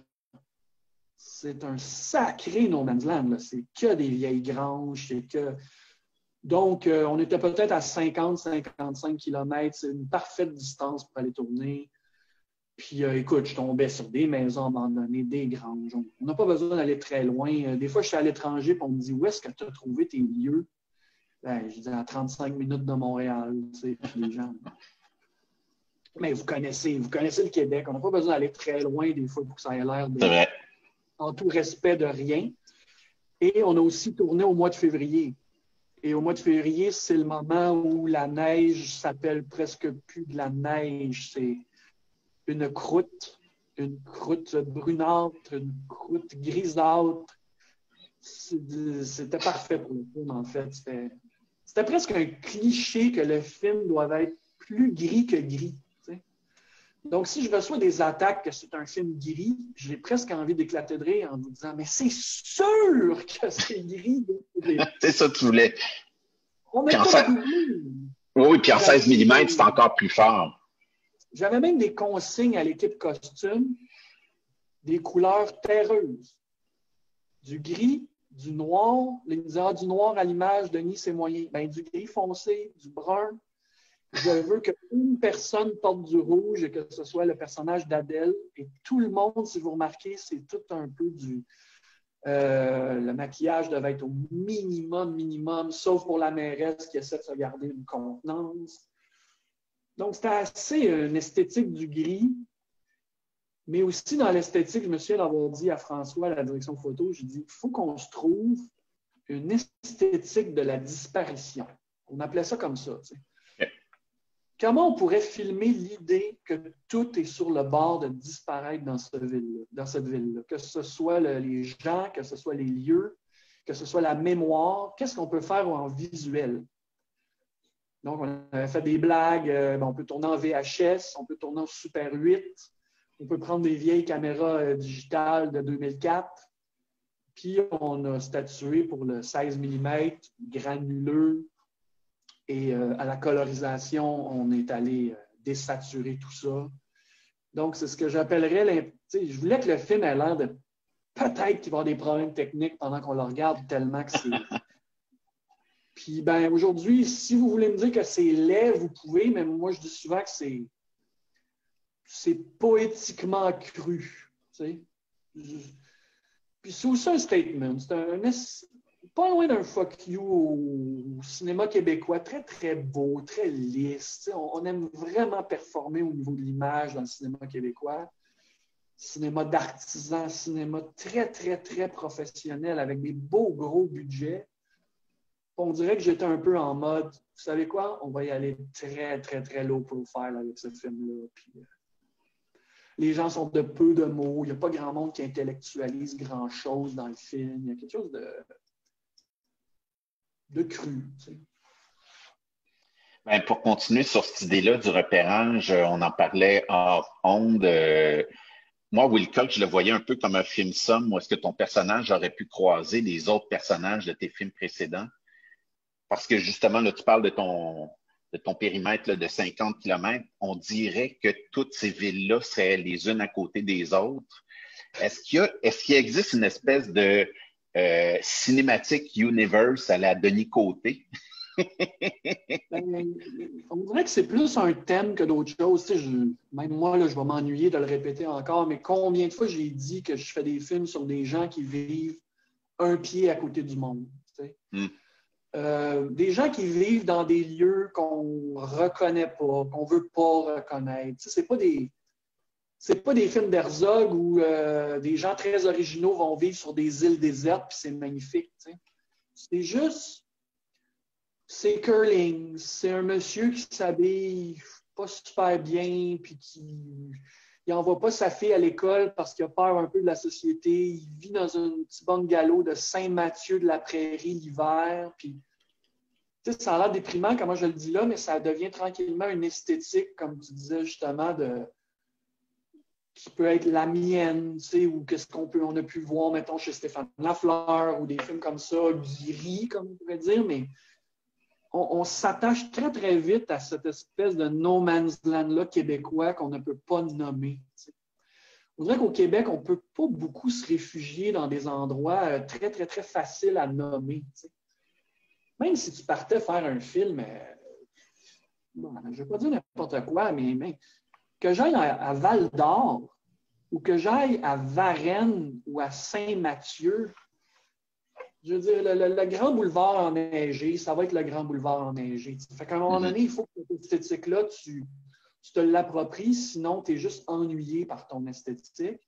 c'est un sacré no man's land. C'est que des vieilles granges, c'est que... Donc, on était peut-être à 50-55 km. C'est une parfaite distance pour aller tourner. Puis, écoute, je tombais sur des maisons abandonnées, des granges. On n'a pas besoin d'aller très loin. Des fois, je suis à l'étranger et on me dit « Où est-ce que tu as trouvé tes lieux? » Ben, je dis à 35 minutes de Montréal. Tu sais, puis les gens... Mais vous connaissez le Québec. On n'a pas besoin d'aller très loin des fois pour que ça ait l'air C'est vrai. en tout respect de rien. Et on a aussi tourné au mois de février. Et au mois de février, c'est le moment où la neige s'appelle presque plus de la neige. C'est une croûte brunâtre, une croûte grisâtre. C'était parfait pour le film, en fait. C'était presque un cliché que le film doit être plus gris que gris. T'sais. Donc, si je reçois des attaques que c'est un film gris, j'ai presque envie d'éclater de rire en vous disant « Mais c'est sûr que c'est gris! » C'est ça que tu voulais. On Puis n'a en, pas fa- doublé. oui, puis en 16 mm, c'est encore plus fort. J'avais même des consignes à l'équipe costume, des couleurs terreuses. Du gris, du noir. Les disaient, du noir à l'image, Denis, c'est moyen. Ben, du gris foncé, du brun. Je veux qu'une personne porte du rouge et que ce soit le personnage d'Adèle. Et tout le monde, si vous remarquez, c'est tout un peu du... le maquillage devait être au minimum, sauf pour la mairesse qui essaie de se garder une contenance. Donc, c'était assez une esthétique du gris. Mais aussi, dans l'esthétique, je me souviens d'avoir dit à François, à la direction photo, je dis, il faut qu'on se trouve une esthétique de la disparition. On appelait ça comme ça. Tu sais. Comment on pourrait filmer l'idée que tout est sur le bord de disparaître dans cette ville-là? Que ce soit les gens, que ce soit les lieux, que ce soit la mémoire. Qu'est-ce qu'on peut faire en visuel? Donc, on avait fait des blagues. On peut tourner en VHS, on peut tourner en Super 8. On peut prendre des vieilles caméras digitales de 2004. Puis, on a statué pour le 16 mm, granuleux. Et à la colorisation, on est allé désaturer tout ça. Donc, c'est ce que j'appellerais... Je voulais que le film ait l'air de... Peut-être qu'il va y avoir des problèmes techniques pendant qu'on le regarde, tellement que c'est... Puis, ben aujourd'hui, si vous voulez me dire que c'est laid, vous pouvez, mais moi, je dis souvent que c'est poétiquement cru. Tu sais. Puis c'est aussi un statement. C'est pas loin d'un fuck you au cinéma québécois, très, très beau, très lisse. Tu sais. On aime vraiment performer au niveau de l'image dans le cinéma québécois. Cinéma d'artisan, cinéma très, très, très professionnel avec des beaux gros budgets. On dirait que j'étais un peu en mode, vous savez quoi, on va y aller très, très, très low profile avec ce film-là. Puis, les gens sont de peu de mots. Il n'y a pas grand monde qui intellectualise grand-chose dans le film. Il y a quelque chose de cru. Tu sais. Ben, pour continuer sur cette idée-là du repérage, on en parlait hors onde. Moi, Wilcox, je le voyais un peu comme un film somme où est-ce que ton personnage aurait pu croiser les autres personnages de tes films précédents. Parce que justement, là, tu parles de ton périmètre là, de 50 km. On dirait que toutes ces villes-là seraient les unes à côté des autres. Est-ce qu'il existe une espèce de cinématique universe à la Denis Côté? On dirait que c'est plus un thème que d'autres choses. Tu sais, même moi, là, je vais m'ennuyer de le répéter encore, mais combien de fois j'ai dit que je fais des films sur des gens qui vivent un pied à côté du monde? Tu sais? Des gens qui vivent dans des lieux qu'on ne reconnaît pas, qu'on ne veut pas reconnaître. Tu sais, c'est pas des films d'Herzog où des gens très originaux vont vivre sur des îles désertes puis c'est magnifique. Tu sais. C'est juste, c'est curling. C'est un monsieur qui s'habille pas super bien puis qui n'envoie pas sa fille à l'école parce qu'il a peur un peu de la société. Il vit dans un petit bungalow de Saint-Mathieu de la Prairie l'hiver. Puis, tu sais, ça a l'air déprimant comment je le dis là, mais ça devient tranquillement une esthétique, comme tu disais justement, qui peut être la mienne, tu sais, ou qu'est-ce on a pu voir, mettons, chez Stéphane Lafleur, ou des films comme ça, gris, comme on pourrait dire, mais on s'attache très, très vite à cette espèce de no man's land-là québécois qu'on ne peut pas nommer. Tu sais. On dirait qu'au Québec, on ne peut pas beaucoup se réfugier dans des endroits très, très, très faciles à nommer. Tu sais. Même si tu partais faire un film, bon, je ne vais pas dire n'importe quoi, mais que j'aille à Val-d'Or ou que j'aille à Varennes ou à Saint-Mathieu, je veux dire, le grand boulevard enneigé, ça va être le grand boulevard enneigé. Fait qu'à un moment donné, il faut que cette esthétique-là, tu te l'appropries, sinon tu es juste ennuyé par ton esthétique.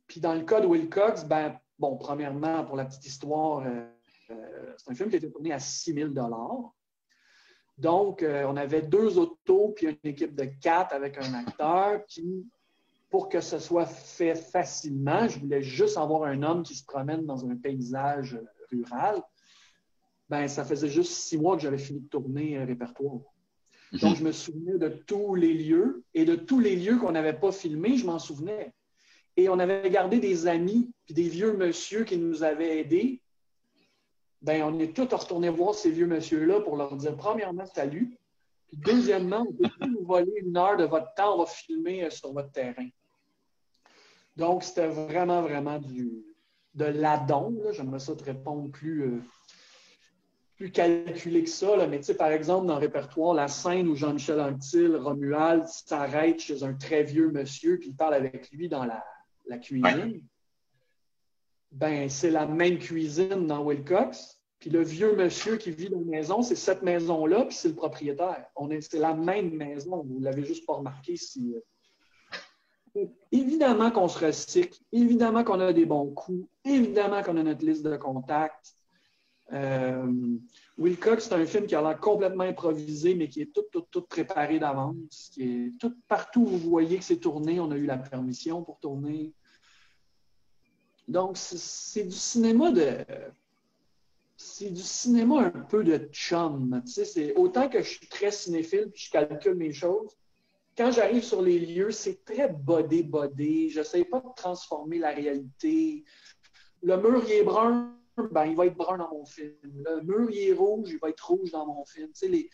Puis dans le cas de Wilcox, ben, bon, premièrement, pour la petite histoire, c'est un film qui a été tourné à 6 000 $. Donc, on avait 2 autos puis une équipe de 4 avec un acteur. Puis, pour que ce soit fait facilement, je voulais juste avoir un homme qui se promène dans un paysage rural. Ben, ça faisait juste 6 mois que j'avais fini de tourner un répertoire. Donc, je me souvenais de tous les lieux et de tous les lieux qu'on n'avait pas filmés, je m'en souvenais. Et on avait gardé des amis puis des vieux monsieur qui nous avaient aidés. Ben, on est tous retournés voir ces vieux monsieur-là pour leur dire, premièrement, salut. Puis deuxièmement, on peut plus nous voler 1 heure de votre temps, on va filmer sur votre terrain. Donc, c'était vraiment, vraiment de l'adon. J'aimerais ça te répondre plus calculé que ça. Là. Mais tu sais, par exemple, dans le répertoire, la scène où Jean-Michel Anctil, Romuald, s'arrête chez un très vieux monsieur puis il parle avec lui dans la cuisine. Ben, c'est la même cuisine dans Wilcox. Puis le vieux monsieur qui vit dans la maison, c'est cette maison-là, puis c'est le propriétaire. C'est la même maison. Vous ne l'avez juste pas remarqué si. Évidemment qu'on se recycle, évidemment qu'on a des bons coups, évidemment qu'on a notre liste de contacts. Wilcox, c'est un film qui a l'air complètement improvisé, mais qui est tout préparé d'avance. Qui est tout partout où vous voyez que c'est tourné, on a eu la permission pour tourner. Donc, c'est du cinéma c'est du cinéma un peu de chum. Tu sais, c'est autant que je suis très cinéphile puis je calcule mes choses. Quand j'arrive sur les lieux, c'est très bodé. Je n'essaie pas de transformer la réalité. Le mur, il est brun, ben, il va être brun dans mon film. Le mur, il est rouge, il va être rouge dans mon film. Tu sais,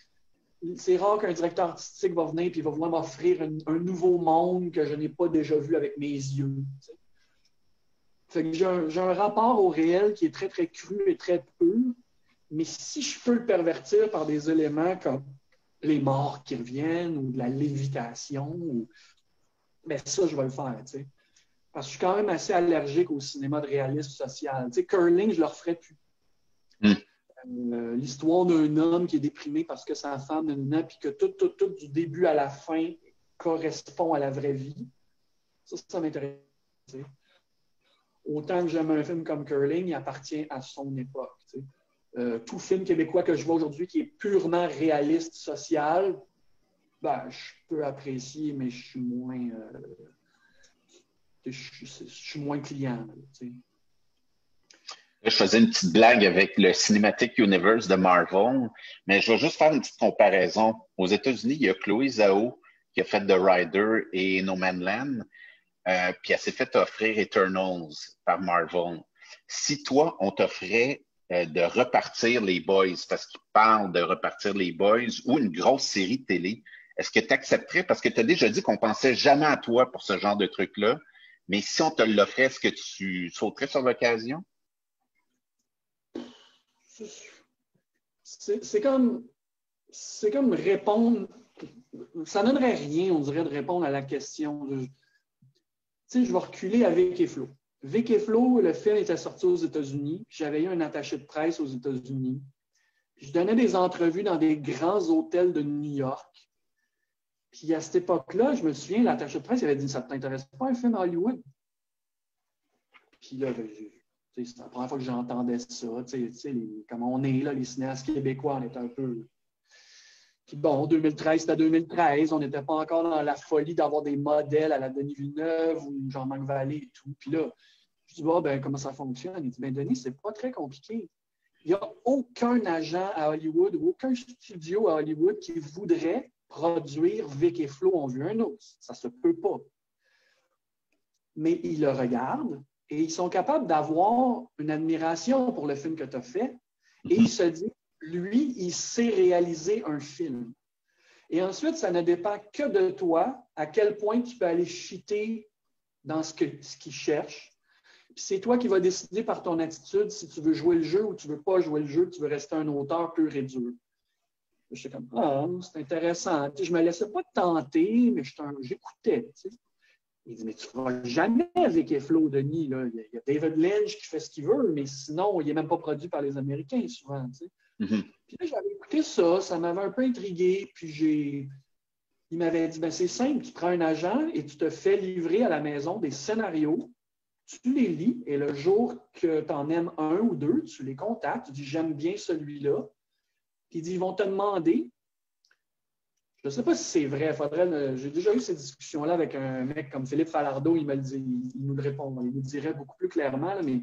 c'est rare qu'un directeur artistique va venir et va vouloir m'offrir un nouveau monde que je n'ai pas déjà vu avec mes yeux. Tu sais. Fait que j'ai un rapport au réel qui est très, très cru et très pur. Mais si je peux le pervertir par des éléments comme les morts qui reviennent ou de la lévitation, ben ça, je vais le faire. Tu sais. Parce que je suis quand même assez allergique au cinéma de réalisme social. Tu sais, Curling, je ne le referais plus. L'histoire d'un homme qui est déprimé parce que sa femme a puis que tout du début à la fin correspond à la vraie vie. Ça m'intéresse. Tu sais. Autant que j'aime un film comme Curling, il appartient à son époque. Tu sais. Tout film québécois que je vois aujourd'hui qui est purement réaliste, social, ben, je peux apprécier, mais je suis moins... je suis moins client. Tu sais. Je faisais une petite blague avec le Cinematic Universe de Marvel, mais je vais juste faire une petite comparaison. Aux États-Unis, il y a Chloé Zhao qui a fait The Rider et No Man's Land. Puis elle s'est fait offrir Eternals par Marvel. Si toi, on t'offrait de repartir les Boys, parce qu'ils parlent de repartir les Boys, ou une grosse série de télé, est-ce que tu accepterais? Parce que tu as déjà dit qu'on pensait jamais à toi pour ce genre de truc-là, mais si on te l'offrait, est-ce que tu sauterais sur l'occasion? C'est comme répondre... Ça ne donnerait rien, on dirait, de répondre à la question. Tu sais, je vais reculer à Vic et Flo. Vic et Flo, le film était sorti aux États-Unis. J'avais eu un attaché de presse aux États-Unis. Je donnais des entrevues dans des grands hôtels de New York. Puis à cette époque-là, je me souviens, l'attaché de presse il avait dit « Ça ne t'intéresse pas un film à Hollywood? » Puis là, c'est la première fois que j'entendais ça. Comme on est là, les cinéastes québécois, on est un peu... Puis bon, 2013, c'était 2013. On n'était pas encore dans la folie d'avoir des modèles à la Denis Villeneuve ou Jean-Marc Vallée et tout. Puis là, je dis, ben, comment ça fonctionne? Il dit, ben, Denis, c'est pas très compliqué. Il n'y a aucun agent à Hollywood ou aucun studio à Hollywood qui voudrait produire Vic et Flo ont vu un autre. Ça se peut pas. Mais ils le regardent et ils sont capables d'avoir une admiration pour le film que tu as fait. Et ils se disent, lui, il sait réaliser un film. Et ensuite, ça ne dépend que de toi, à quel point tu peux aller cheater dans ce qu'il cherche. Puis c'est toi qui vas décider par ton attitude si tu veux jouer le jeu ou tu ne veux pas jouer le jeu, tu veux rester un auteur pur et dur. Je suis comme, c'est intéressant. Tu sais, je ne me laissais pas tenter, mais j'écoutais. Tu sais. Il dit, mais tu ne feras jamais avec Flo, Denis. Là. Il y a David Lynch qui fait ce qu'il veut, mais sinon, il n'est même pas produit par les Américains souvent. Tu sais. Puis là, j'avais écouté ça m'avait un peu intrigué, puis il m'avait dit, ben c'est simple, tu prends un agent et tu te fais livrer à la maison des scénarios, tu les lis, et le jour que tu en aimes un ou deux, tu les contactes, tu dis, j'aime bien celui-là, puis il dit, ils vont te demander, je ne sais pas si c'est vrai, j'ai déjà eu ces discussions-là avec un mec comme Philippe Falardeau, il nous le répond, il nous dirait beaucoup plus clairement, là, mais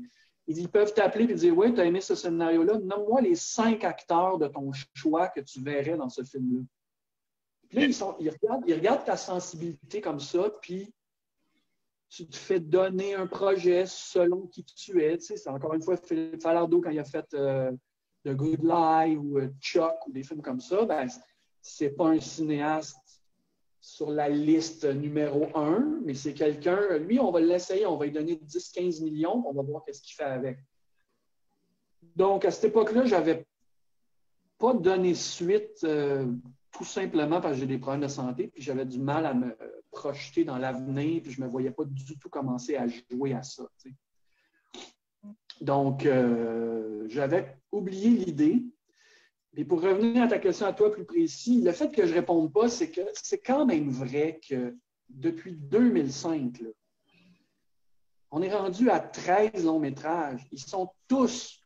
ils peuvent t'appeler et dire « Oui, tu as aimé ce scénario-là, nomme-moi les 5 acteurs de ton choix que tu verrais dans ce film-là. » Puis là, ils regardent ta sensibilité comme ça, puis tu te fais donner un projet selon qui tu es. Tu sais, c'est encore une fois Philippe Falardeau quand il a fait The Good Lie ou Chuck ou des films comme ça, ben, c'est pas un cinéaste sur la liste numéro 1, mais c'est quelqu'un, lui, on va l'essayer, on va lui donner 10-15 millions, on va voir qu'est-ce qu'il fait avec. Donc, à cette époque-là, je n'avais pas donné suite tout simplement parce que j'ai des problèmes de santé, puis j'avais du mal à me projeter dans l'avenir, puis je ne me voyais pas du tout commencer à jouer à ça. Tu sais. Donc, j'avais oublié l'idée. Et pour revenir à ta question à toi plus précis, le fait que je ne réponde pas, c'est que c'est quand même vrai que depuis 2005, là, on est rendu à 13 longs métrages. Ils ont tous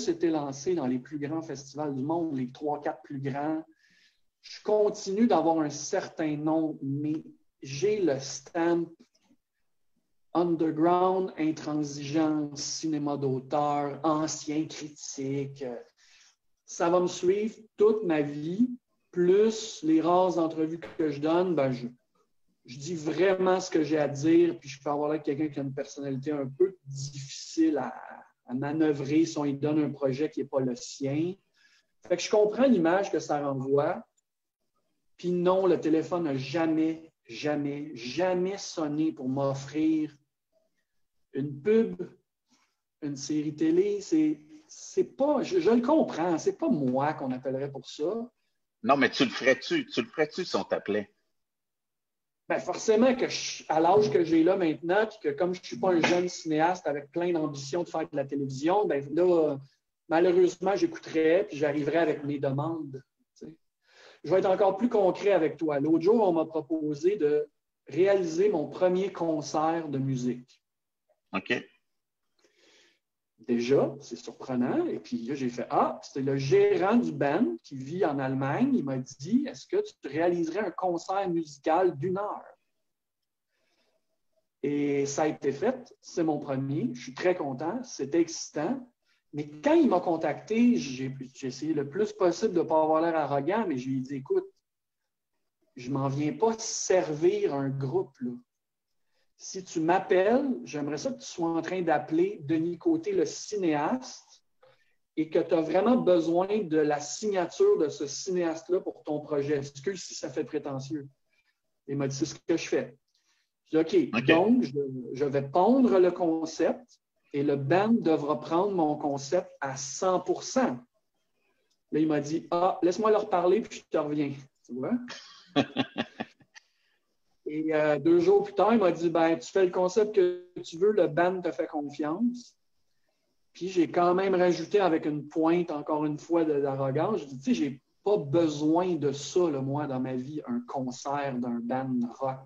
été lancés dans les plus grands festivals du monde, les 3-4 plus grands. Je continue d'avoir un certain nombre, mais j'ai le stamp underground, intransigeant, cinéma d'auteur, ancien critique. Ça va me suivre toute ma vie, plus les rares entrevues que je donne, ben je dis vraiment ce que j'ai à dire, puis je peux avoir là quelqu'un qui a une personnalité un peu difficile à manœuvrer si on lui donne un projet qui n'est pas le sien. Fait que je comprends l'image que ça renvoie. Puis non, le téléphone n'a jamais, jamais, jamais sonné pour m'offrir une pub, une série télé. C'est pas, je le comprends, c'est pas moi qu'on appellerait pour ça. Non, mais tu le ferais-tu? Tu le ferais-tu si on t'appelait? Ben forcément que à l'âge que j'ai là maintenant, puis que comme je ne suis pas un jeune cinéaste avec plein d'ambition de faire de la télévision, ben là, malheureusement, j'écouterais puis j'arriverais avec mes demandes. T'sais. Je vais être encore plus concret avec toi. L'autre jour, on m'a proposé de réaliser mon premier concert de musique. OK. Déjà, c'est surprenant. Et puis là, j'ai fait « Ah, c'était le gérant du band qui vit en Allemagne. Il m'a dit, est-ce que tu réaliserais un concert musical d'1 heure? » Et ça a été fait. C'est mon premier. Je suis très content. C'était excitant. Mais quand il m'a contacté, j'ai essayé le plus possible de ne pas avoir l'air arrogant, mais je lui ai dit « Écoute, je ne m'en viens pas servir un groupe, là. Si tu m'appelles, j'aimerais ça que tu sois en train d'appeler Denis Côté, le cinéaste, et que tu as vraiment besoin de la signature de ce cinéaste-là pour ton projet. Excuse si ça fait prétentieux. » Il m'a dit, c'est ce que je fais. J'ai dit, OK, donc je vais pondre le concept et le band devra prendre mon concept à 100%. Là, il m'a dit, ah, laisse-moi leur parler, puis je te reviens. Tu vois? Et 2 jours plus tard, il m'a dit, ben, tu fais le concept que tu veux, le band te fait confiance. Puis j'ai quand même rajouté avec une pointe, encore une fois, d'arrogance. Je dis, tu sais, j'ai pas besoin de ça, là, moi, dans ma vie, un concert d'un band rock.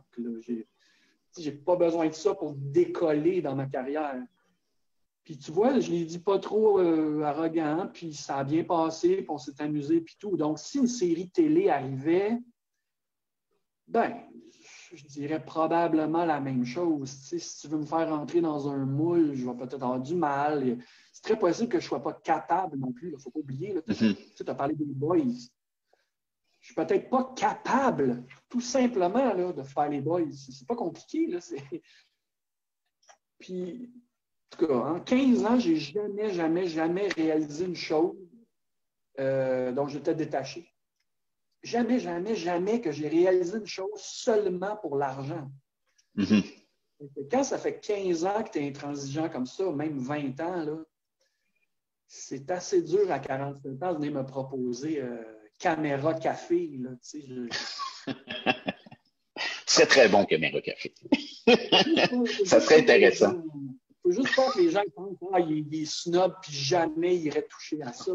J'ai pas besoin de ça pour décoller dans ma carrière. Puis tu vois, je l'ai dit pas trop arrogant, puis ça a bien passé, puis on s'est amusé, puis tout. Donc, si une série télé arrivait, ben, je dirais probablement la même chose. Tu sais, si tu veux me faire rentrer dans un moule, je vais peut-être avoir du mal. C'est très possible que je ne sois pas capable non plus. Il ne faut pas oublier. Tu as parlé des boys. Je ne suis peut-être pas capable, tout simplement, là, de faire les boys. C'est pas compliqué. Là, Puis, en tout cas, en 15 ans, je n'ai jamais réalisé une chose dont j'étais détaché. Jamais, jamais, jamais que j'ai réalisé une chose seulement pour l'argent. Mm-hmm. Quand ça fait 15 ans que tu es intransigeant comme ça, même 20 ans, là, c'est assez dur à 47 ans de venir me proposer caméra café. Là, C'est très bon, caméra café. Ça serait intéressant. Il ne faut juste pas que les gens pensent qu'il est snob et jamais il irait toucher à ça.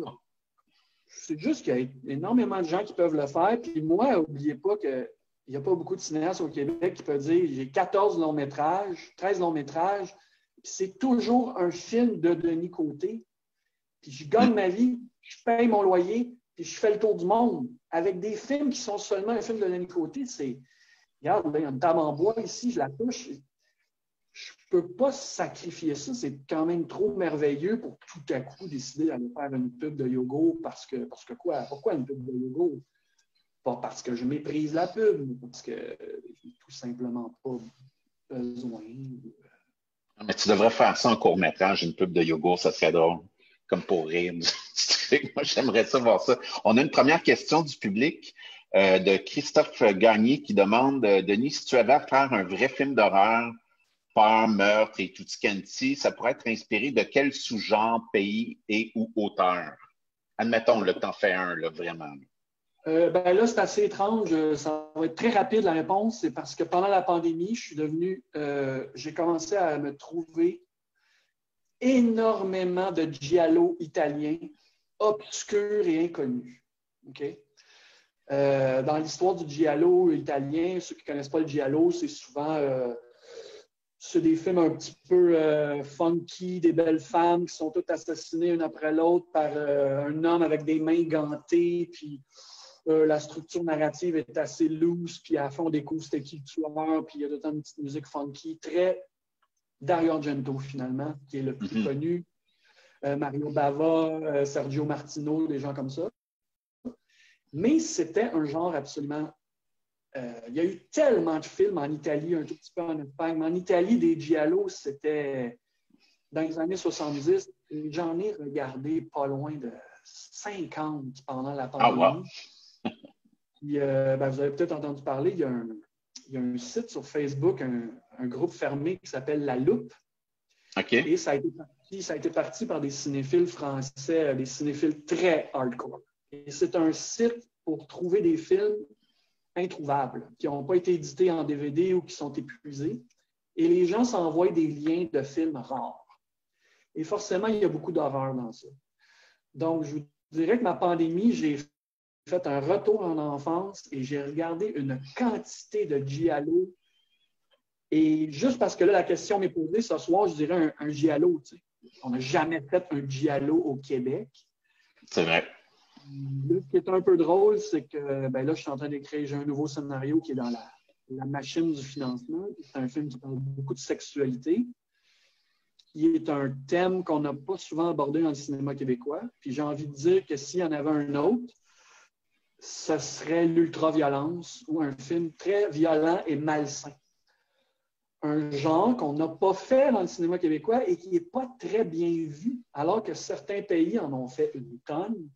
C'est juste qu'il y a énormément de gens qui peuvent le faire. Puis moi, n'oubliez pas qu'il n'y a pas beaucoup de cinéastes au Québec qui peuvent dire j'ai 14 longs métrages, 13 longs métrages, puis c'est toujours un film de Denis Côté. Puis je gagne ma vie, je paye mon loyer, puis je fais le tour du monde. Avec des films qui sont seulement un film de Denis Côté, c'est. Regarde, là, il y a une table en bois ici, je la touche. Je ne peux pas sacrifier ça. C'est quand même trop merveilleux pour tout à coup décider d'aller faire une pub de yogourt parce que quoi? Pourquoi une pub de yogourt? Pas parce que je méprise la pub, mais parce que j'ai tout simplement pas besoin. Mais tu devrais faire ça en court-métrage, une pub de yogourt, ça serait drôle. Comme pour rire du truc. Moi, j'aimerais ça voir ça. On a une première question du public de Christophe Gagné qui demande Denis, si tu avais à faire un vrai film d'horreur, peur, meurtre et tutti quanti, ça pourrait être inspiré de quel sous-genre, pays et ou auteur? Admettons là, que tu en fais un, là, vraiment. Ben là, c'est assez étrange. Ça va être très rapide la réponse. C'est parce que pendant la pandémie, j'ai commencé à me trouver énormément de giallo italiens obscurs et inconnus. Okay? Dans l'histoire du giallo italien, ceux qui ne connaissent pas le giallo, c'est souvent c'est des films un petit peu funky, des belles femmes qui sont toutes assassinées une après l'autre par un homme avec des mains gantées, puis la structure narrative est assez loose, puis à la fin, on découvre c'était qui le tueur, puis il y a tout le temps une petite musique funky, très Dario Argento, finalement, qui est le plus connu, Mario Bava, Sergio Martino, des gens comme ça. Mais c'était un genre absolument... il y a eu tellement de films en Italie, un tout petit peu en Espagne, mais en Italie, des giallo, c'était dans les années 70. J'en ai regardé pas loin de 50 pendant la pandémie. Ah, wow. Puis, vous avez peut-être entendu parler, il y a un site sur Facebook, un groupe fermé qui s'appelle La Loupe. Okay. Et ça a été parti par des cinéphiles français, des cinéphiles très hardcore. Et c'est un site pour trouver des films introuvables, qui n'ont pas été édités en DVD ou qui sont épuisés. Et les gens s'envoient des liens de films rares. Et forcément, il y a beaucoup d'horreur dans ça. Donc, je vous dirais que ma pandémie, j'ai fait un retour en enfance et j'ai regardé une quantité de giallo. Et juste parce que là, la question m'est posée ce soir, je dirais un giallo. Tu sais. On n'a jamais fait un giallo au Québec. C'est vrai. Ce qui est un peu drôle, c'est que là, je suis en train d'écrire, j'ai un nouveau scénario qui est dans la machine du financement. C'est un film qui parle beaucoup de sexualité, qui est un thème qu'on n'a pas souvent abordé dans le cinéma québécois. Puis j'ai envie de dire que s'il y en avait un autre, ce serait l'ultra-violence ou un film très violent et malsain. Un genre qu'on n'a pas fait dans le cinéma québécois et qui n'est pas très bien vu, alors que certains pays en ont fait une tonne.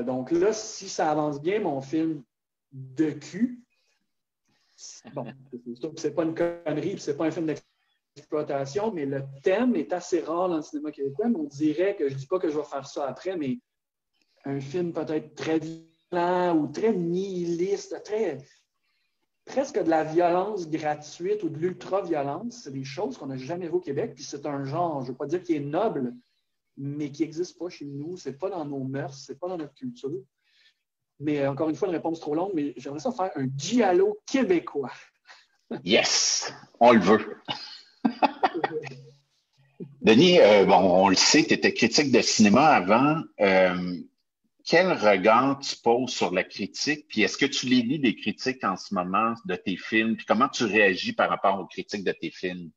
Donc là, si ça avance bien, mon film de cul, bon, c'est pas une connerie, c'est pas un film d'exploitation, mais le thème est assez rare dans le cinéma québécois, mais on dirait que, je dis pas que je vais faire ça après, mais un film peut-être très violent ou très nihiliste, presque de la violence gratuite ou de l'ultra-violence, c'est des choses qu'on n'a jamais vues au Québec, puis c'est un genre, je ne veux pas dire qu'il est noble, mais qui n'existe pas chez nous, c'est pas dans nos mœurs, c'est pas dans notre culture. Mais encore une fois, une réponse trop longue, mais j'aimerais ça faire un giallo québécois. Yes! On le veut. Denis, on le sait, tu étais critique de cinéma avant. Quel regard tu poses sur la critique? Puis est-ce que tu les lis des critiques en ce moment de tes films? Puis comment tu réagis par rapport aux critiques de tes films?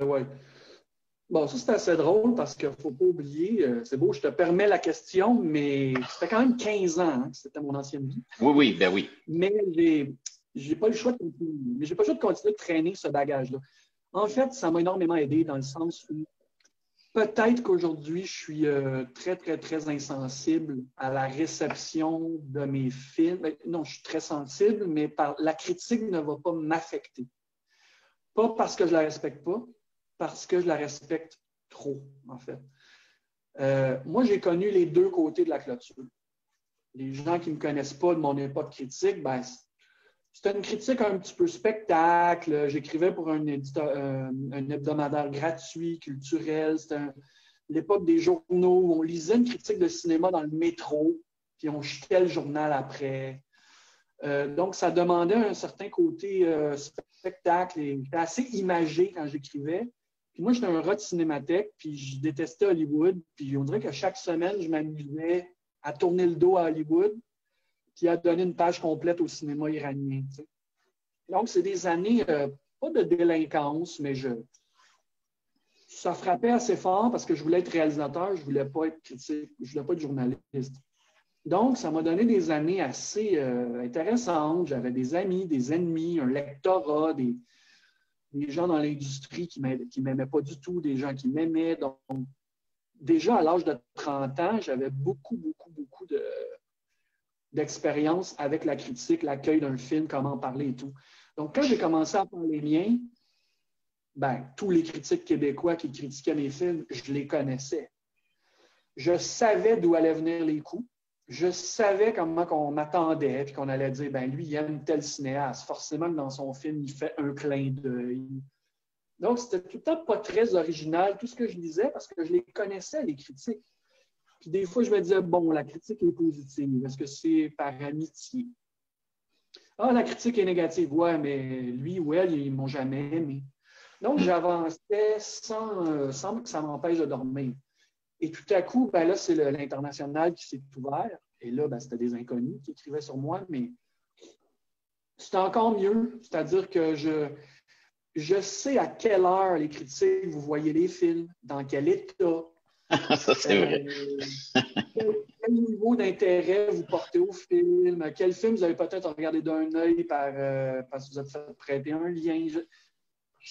Oui. Bon, ça, c'est assez drôle parce qu'il ne faut pas oublier, c'est beau, je te permets la question, mais ça fait quand même 15 ans, hein, c'était mon ancienne vie. Oui, ben oui. Mais j'ai pas le choix de continuer. Mais j'ai pas le choix de continuer de traîner ce bagage-là. En fait, ça m'a énormément aidé dans le sens où peut-être qu'aujourd'hui, je suis très, très, très insensible à la réception de mes films. Non, je suis très sensible, mais la critique ne va pas m'affecter. Pas parce que je la respecte pas, parce que je la respecte trop, en fait. Moi, j'ai connu les deux côtés de la clôture. Les gens qui ne me connaissent pas de mon époque critique, c'était une critique un petit peu spectacle. J'écrivais pour un hebdomadaire gratuit, culturel. C'était l'époque des journaux où on lisait une critique de cinéma dans le métro, puis on jetait le journal après. Donc, ça demandait un certain côté spectacle et j'étais assez imagé quand j'écrivais. Puis moi, j'étais un rat de cinémathèque, puis je détestais Hollywood. Puis on dirait que chaque semaine, je m'amusais à tourner le dos à Hollywood puis à donner une page complète au cinéma iranien. Tu sais. Donc, c'est des années, pas de délinquance, mais ça frappait assez fort parce que je voulais être réalisateur, je ne voulais pas être critique, je ne voulais pas être journaliste. Donc, ça m'a donné des années assez intéressantes. J'avais des amis, des ennemis, un lectorat, des gens dans l'industrie qui ne m'aimaient pas du tout, des gens qui m'aimaient. Donc, déjà à l'âge de 30 ans, j'avais beaucoup d'expérience avec la critique, l'accueil d'un film, comment en parler et tout. Donc, quand j'ai commencé à faire les miens, ben, tous les critiques québécois qui critiquaient mes films, je les connaissais. Je savais d'où allaient venir les coups. Je savais comment on m'attendait, puis qu'on allait dire, ben lui, il aime tel cinéaste. Forcément que dans son film, il fait un clin d'œil. Donc, c'était tout le temps pas très original, tout ce que je lisais, parce que je les connaissais, les critiques. Puis des fois, je me disais, bon, la critique est positive. Est-ce que c'est par amitié? Ah, la critique est négative. Ouais, mais lui ou elle, ils ne m'ont jamais aimé. Donc, j'avançais sans que ça m'empêche de dormir. Et tout à coup, ben là, c'est l'international qui s'est ouvert. Et là, ben, c'était des inconnus qui écrivaient sur moi, mais c'était encore mieux. C'est-à-dire que je sais à quelle heure les critiques, vous voyez les films, dans quel état. Ça, c'est vrai. Quel niveau d'intérêt vous portez au film, quel film vous avez peut-être regardé d'un œil parce que vous avez fait prêter un lien. Je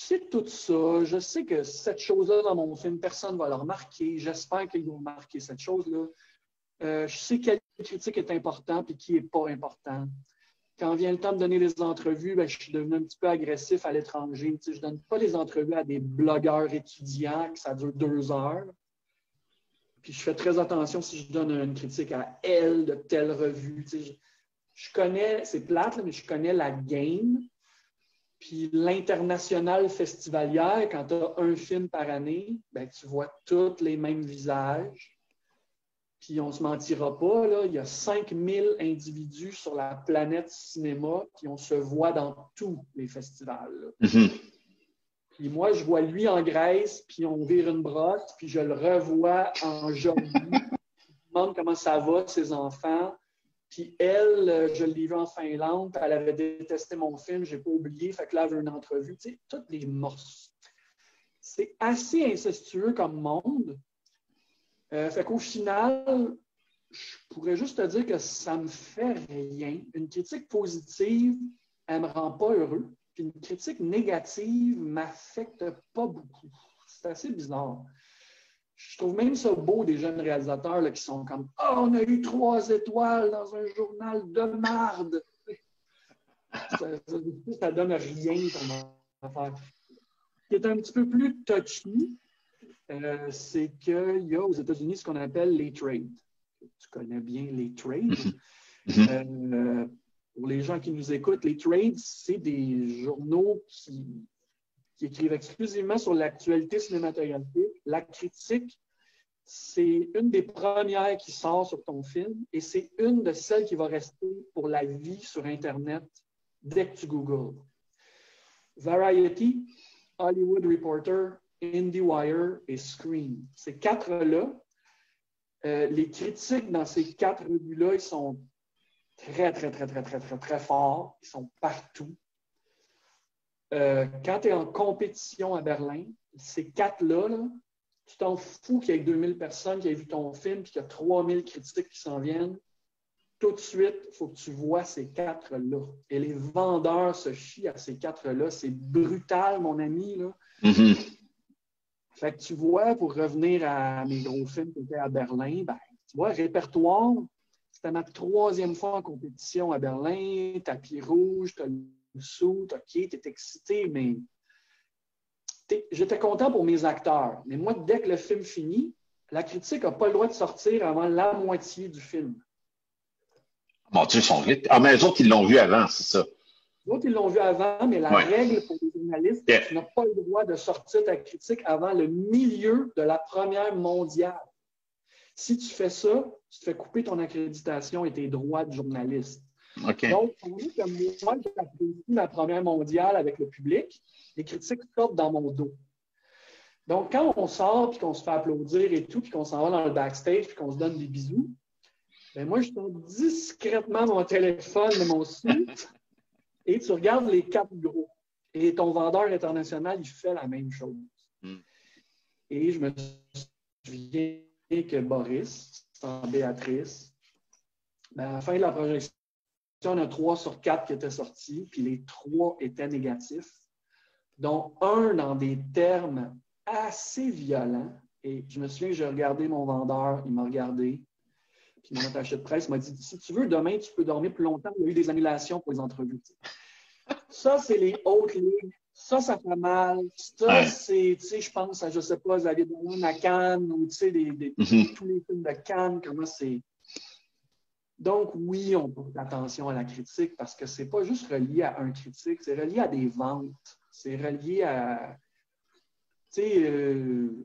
sais tout ça. Je sais que cette chose-là dans mon film, personne ne va le remarquer. J'espère qu'ils vont remarquer cette chose-là. Je sais quelle critique est importante et qui n'est pas important. Quand vient le temps de donner des entrevues, ben, je suis devenu un petit peu agressif à l'étranger. Je ne donne pas des entrevues à des blogueurs étudiants que ça dure 2 heures. Puis je fais très attention si je donne une critique à elle de telle revue. Je connais, c'est plate, là, mais je connais la game. Puis l'international festivalière, quand tu as un film par année, ben, tu vois tous les mêmes visages. Puis on ne se mentira pas, là, il y a 5000 individus sur la planète cinéma, puis on se voit dans tous les festivals. Puis moi, je vois lui en Grèce, puis on vire une brosse, puis je le revois en Géorgie. Je me demande comment ça va, ses enfants. Puis elle, je l'ai vue en Finlande, elle avait détesté mon film, je n'ai pas oublié, fait que là, elle veut une entrevue. Tu sais, toutes les morses. C'est assez incestueux comme monde. Fait qu'au final, je pourrais juste te dire que ça me fait rien. Une critique positive, elle ne me rend pas heureux. Puis une critique négative ne m'affecte pas beaucoup. C'est assez bizarre. Je trouve même ça beau des jeunes réalisateurs là, qui sont comme « Ah, on a eu 3 étoiles dans un journal de marde! » Ça donne rien comme affaire. Ce qui est un petit peu plus touchy, c'est qu'il y a aux États-Unis ce qu'on appelle les trades. Tu connais bien les trades. Pour les gens qui nous écoutent, les trades, c'est des journaux qui écrivent exclusivement sur l'actualité cinématographique. La critique, c'est une des premières qui sort sur ton film et c'est une de celles qui va rester pour la vie sur Internet dès que tu googles. Variety, Hollywood Reporter, IndieWire et Screen. Ces 4-là, les critiques dans ces 4 revues-là, ils sont très forts. Ils sont partout. Quand tu es en compétition à Berlin, ces 4-là, là, tu t'en fous qu'il y ait 2000 personnes qui aient vu ton film et qu'il y a 3000 critiques qui s'en viennent. Tout de suite, il faut que tu vois ces 4-là. Et les vendeurs se chient à ces 4-là. C'est brutal, mon ami. Là. Fait que tu vois, pour revenir à mes gros films qui étaient à Berlin, ben, tu vois, répertoire, c'était ma 3e fois en compétition à Berlin, tapis rouge, t'as le sou, OK, t'es excité, mais j'étais content pour mes acteurs. Mais moi, dès que le film finit, la critique n'a pas le droit de sortir avant la moitié du film. Mon Dieu, ils sont vite. Ah, mais eux autres, ils l'ont vu avant, c'est ça. Les autres, ils l'ont vu avant, mais la règle pour les journalistes, c'est que tu n'as pas le droit de sortir ta critique avant le milieu de la première mondiale. Si tu fais ça, tu te fais couper ton accréditation et tes droits de journaliste. Okay. Donc, pour nous, comme moi, j'ai apprécié ma première mondiale avec le public, les critiques sortent dans mon dos. Donc, quand on sort, puis qu'on se fait applaudir et tout, puis qu'on s'en va dans le backstage, puis qu'on se donne des bisous, ben moi, je prends discrètement mon téléphone de mon site et tu regardes les 4 gros. Et ton vendeur international, il fait la même chose. Et je me souviens que Boris, sans Béatrice, à la fin de la projection, on a 3 sur 4 qui étaient sortis, puis les 3 étaient négatifs, dont un dans des termes assez violents. Et je me souviens que j'ai regardé mon vendeur, il m'a regardé, puis mon attaché de presse m'a dit « Si tu veux, demain, tu peux dormir plus longtemps. Il y a eu des annulations pour les entrevues. » Ça, c'est les hautes ligues. Ça fait mal. Ça, c'est, tu sais, je pense à, je sais pas, Xavier Dolan à Cannes, ou tu sais, tous les films de Cannes, comment c'est. Donc, oui, on porte attention à la critique parce que c'est pas juste relié à un critique, c'est relié à des ventes. C'est relié à, tu sais,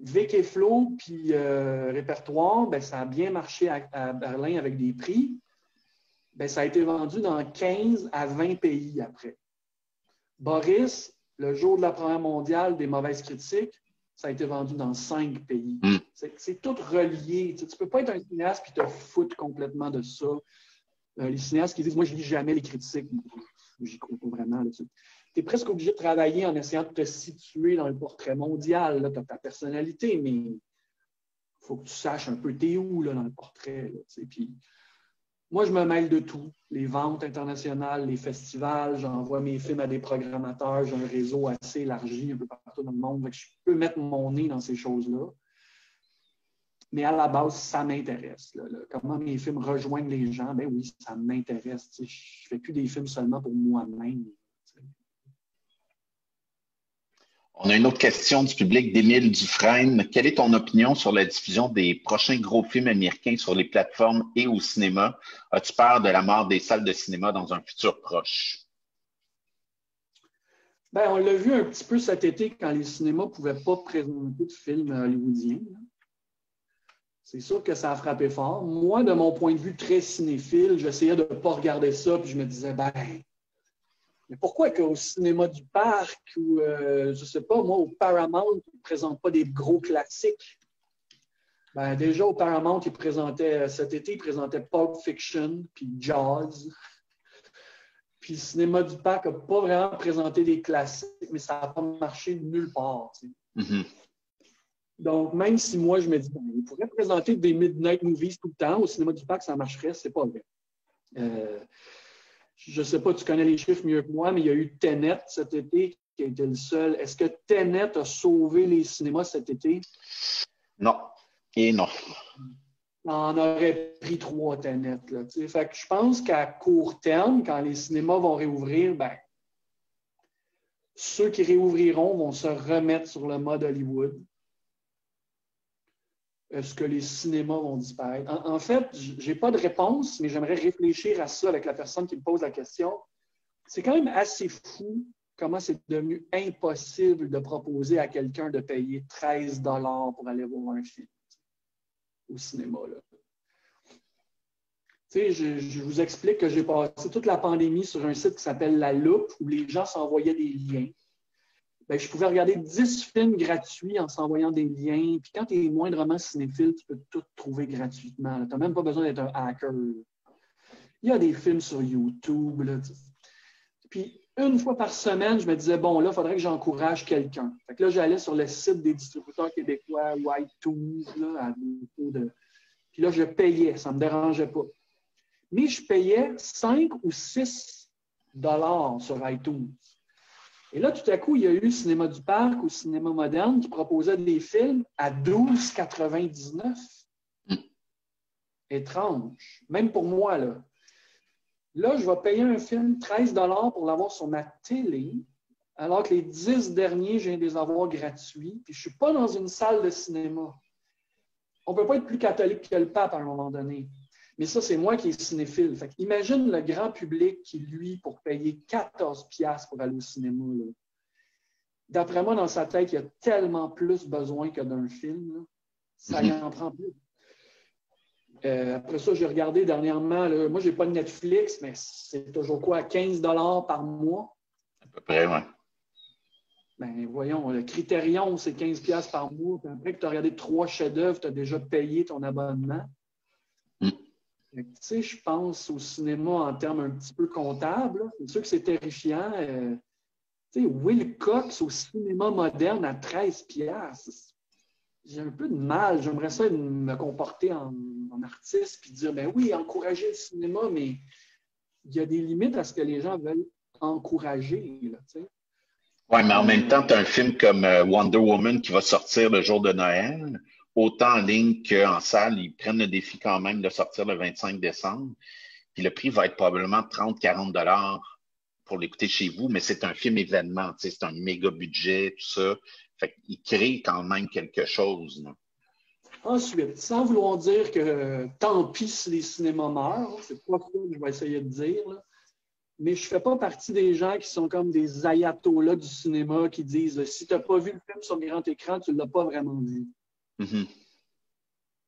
Vic et Flo, puis Répertoire, ben, ça a bien marché à Berlin avec des prix. Ben, ça a été vendu dans 15 à 20 pays après. Boris, le jour de la Première mondiale, des mauvaises critiques, ça a été vendu dans 5 pays. C'est tout relié. Tu ne peux pas être un cinéaste et te foutre complètement de ça. Les cinéastes qui disent « Moi, je ne lis jamais les critiques. » J'y crois pas vraiment. Tu es presque obligé de travailler en essayant de te situer dans le portrait mondial. Tu as ta personnalité, mais il faut que tu saches un peu t'es où là, dans le portrait. Là, puis, moi, je me mêle de tout. Les ventes internationales, les festivals, j'envoie mes films à des programmateurs, j'ai un réseau assez élargi un peu partout dans le monde. Donc je peux mettre mon nez dans ces choses-là. Mais à la base, ça m'intéresse. Comment mes films rejoignent les gens, ben oui, ça m'intéresse. Je ne fais plus des films seulement pour moi-même. On a une autre question du public d'Émile Dufresne. Quelle est ton opinion sur la diffusion des prochains gros films américains sur les plateformes et au cinéma? As-tu peur de la mort des salles de cinéma dans un futur proche? Ben, on l'a vu un petit peu cet été quand les cinémas ne pouvaient pas présenter de films hollywoodiens. C'est sûr que ça a frappé fort. Moi, de mon point de vue très cinéphile, j'essayais de ne pas regarder ça, puis je me disais, ben, mais pourquoi qu'au cinéma du parc ou, je ne sais pas, moi, au Paramount, ils ne présentent pas des gros classiques? Ben, déjà, au Paramount, cet été, ils présentaient Pulp Fiction, puis Jaws. Puis le cinéma du parc n'a pas vraiment présenté des classiques, mais ça n'a pas marché nulle part. Donc, même si moi, je me dis, ben, ils pourraient présenter des Midnight Movies tout le temps, au cinéma du parc, ça marcherait, c'est pas vrai. Je ne sais pas, tu connais les chiffres mieux que moi, mais il y a eu Tenet cet été qui a été le seul. Est-ce que Tenet a sauvé les cinémas cet été? Non. Et non. On aurait pris 3 Tenet. Là, fait que je pense qu'à court terme, quand les cinémas vont réouvrir, ben, ceux qui réouvriront vont se remettre sur le mode Hollywood. Est-ce que les cinémas vont disparaître? En fait, je n'ai pas de réponse, mais j'aimerais réfléchir à ça avec la personne qui me pose la question. C'est quand même assez fou comment c'est devenu impossible de proposer à quelqu'un de payer 13 $ pour aller voir un film au cinéma. Là. Je vous explique que j'ai passé toute la pandémie sur un site qui s'appelle La Loupe, où les gens s'envoyaient des liens. Ben, je pouvais regarder 10 films gratuits en s'envoyant des liens. Puis quand tu es moindrement cinéphile, tu peux tout trouver gratuitement. Tu n'as même pas besoin d'être un hacker. Il y a des films sur YouTube. Là, puis une fois par semaine, je me disais, bon, là, il faudrait que j'encourage quelqu'un. Fait que là, j'allais sur le site des distributeurs québécois, iTunes, là, à défaut de... Puis là, je payais, ça ne me dérangeait pas. Mais je payais 5 ou 6 $ sur iTunes. Et là, tout à coup, il y a eu le Cinéma du Parc ou Cinéma Moderne qui proposait des films à 12,99 $. Étrange. Même pour moi, là. Là, je vais payer un film 13 $ pour l'avoir sur ma télé, alors que les 10 derniers, je viens de les avoir gratuits, puis je ne suis pas dans une salle de cinéma. On ne peut pas être plus catholique que le pape à un moment donné. Mais ça, c'est moi qui est cinéphile. Fait imagine le grand public qui, lui, pour payer 14 $ pour aller au cinéma. D'après moi, dans sa tête, il y a tellement plus besoin que d'un film. Là. Ça y en prend plus. Après ça, j'ai regardé dernièrement, là, moi, je n'ai pas de Netflix, mais c'est toujours quoi, 15 $ par mois? À peu près, oui. Ben, voyons, le Criterion, c'est 15 $ par mois. Puis après que tu as regardé 3 chefs-d'œuvre, tu as déjà payé ton abonnement. Tu sais, je pense au cinéma en termes un petit peu comptables. C'est sûr que c'est terrifiant. Tu sais, Will Cox au cinéma moderne à 13 $. j'ai un peu de mal. J'aimerais ça me comporter en artiste puis dire, ben oui, encourager le cinéma, mais il y a des limites à ce que les gens veulent encourager, là, tu sais. Ouais, mais en même temps, tu as un film comme Wonder Woman qui va sortir le jour de Noël, autant en ligne qu'en salle. Ils prennent le défi quand même de sortir le 25 décembre. Puis le prix va être probablement 30-40 $ pour l'écouter chez vous, mais c'est un film événement, tu sais, c'est un méga budget, tout ça. Fait qu'il crée quand même quelque chose, là. Ensuite, sans vouloir dire que tant pis si les cinémas meurent, c'est pas ça que je vais essayer de dire, là, mais je fais pas partie des gens qui sont comme des ayatollahs du cinéma qui disent si tu n'as pas vu le film sur grand écran, tu ne l'as pas vraiment vu. Mhm.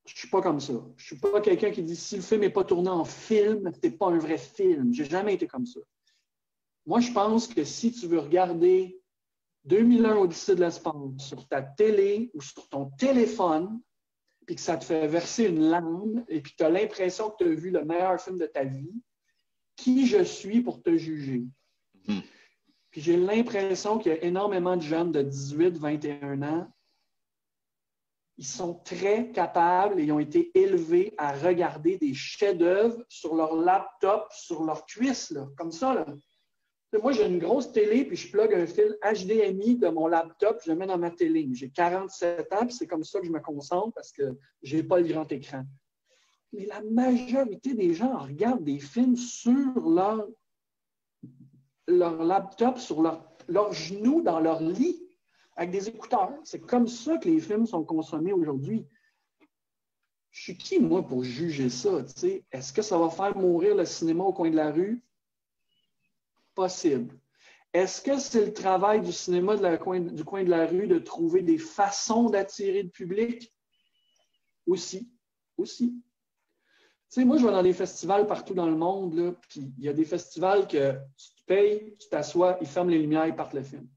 Je suis pas comme ça. Je suis pas quelqu'un qui dit si le film n'est pas tourné en film, c'est pas un vrai film. J'ai jamais été comme ça. Moi, je pense que si tu veux regarder 2001 Odyssée de l'espace sur ta télé ou sur ton téléphone, puis que ça te fait verser une larme, et puis tu as l'impression que tu as vu le meilleur film de ta vie, qui je suis pour te juger? Mhm. Puis j'ai l'impression qu'il y a énormément de jeunes de 18, 21 ans, ils sont très capables et ils ont été élevés à regarder des chefs-d'œuvre sur leur laptop, sur leur cuisse, là, comme ça, là. Moi, j'ai une grosse télé, puis je plug un fil HDMI de mon laptop, je le mets dans ma télé. J'ai 47 ans, puis c'est comme ça que je me concentre parce que je n'ai pas le grand écran. Mais la majorité des gens regardent des films sur leur laptop, sur leur genou, dans leur lit, avec des écouteurs. C'est comme ça que les films sont consommés aujourd'hui. Je suis qui, moi, pour juger ça? T'sais? Est-ce que ça va faire mourir le cinéma au coin de la rue? Possible. Est-ce que c'est le travail du cinéma du coin de la rue de trouver des façons d'attirer le public? Aussi. Aussi. Tu sais, moi, je vais dans des festivals partout dans le monde, là, puis il y a des festivals que tu payes, tu t'assois, ils ferment les lumières, ils partent le film.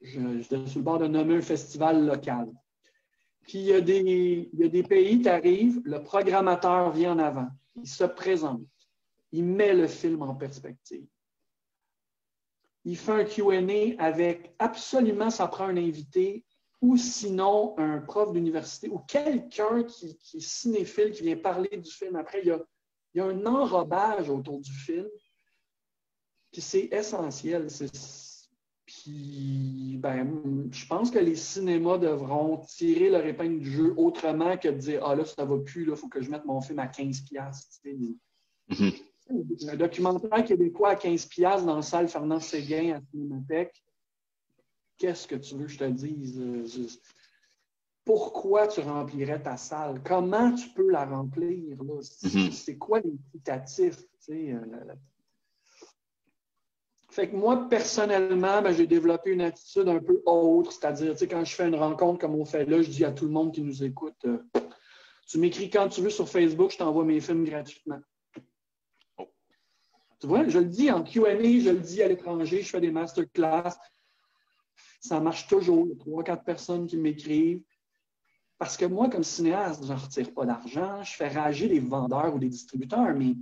J'étais sur le bord de nommer un festival local. Puis il y a des pays, tu arrives, le programmateur vient en avant, il se présente, il met le film en perspective. Il fait un Q&A avec absolument, ça prend un invité ou sinon un prof d'université ou quelqu'un qui est cinéphile, qui vient parler du film. Après, il y a un enrobage autour du film, puis c'est essentiel. Puis, ben, je pense que les cinémas devront tirer leur épingle du jeu autrement que de dire « Ah là, ça va plus, il faut que je mette mon film à 15$. » Mhm. Un documentaire québécois à 15$ dans la salle Fernand Séguin à Cinémathèque, qu'est-ce que tu veux que je te dise? Pourquoi tu remplirais ta salle? Comment tu peux la remplir? Là? C'est quoi l'incitatif? Fait que moi, personnellement, ben, j'ai développé une attitude un peu autre, c'est-à-dire, quand je fais une rencontre comme on fait là, je dis à tout le monde qui nous écoute, tu m'écris quand tu veux sur Facebook, je t'envoie mes films gratuitement. Tu vois, je le dis en Q&A, je le dis à l'étranger, je fais des masterclass. Ça marche toujours. Il y a 3-4 personnes qui m'écrivent. Parce que moi, comme cinéaste, je n'en retire pas d'argent. Je fais rager les vendeurs ou les distributeurs, mais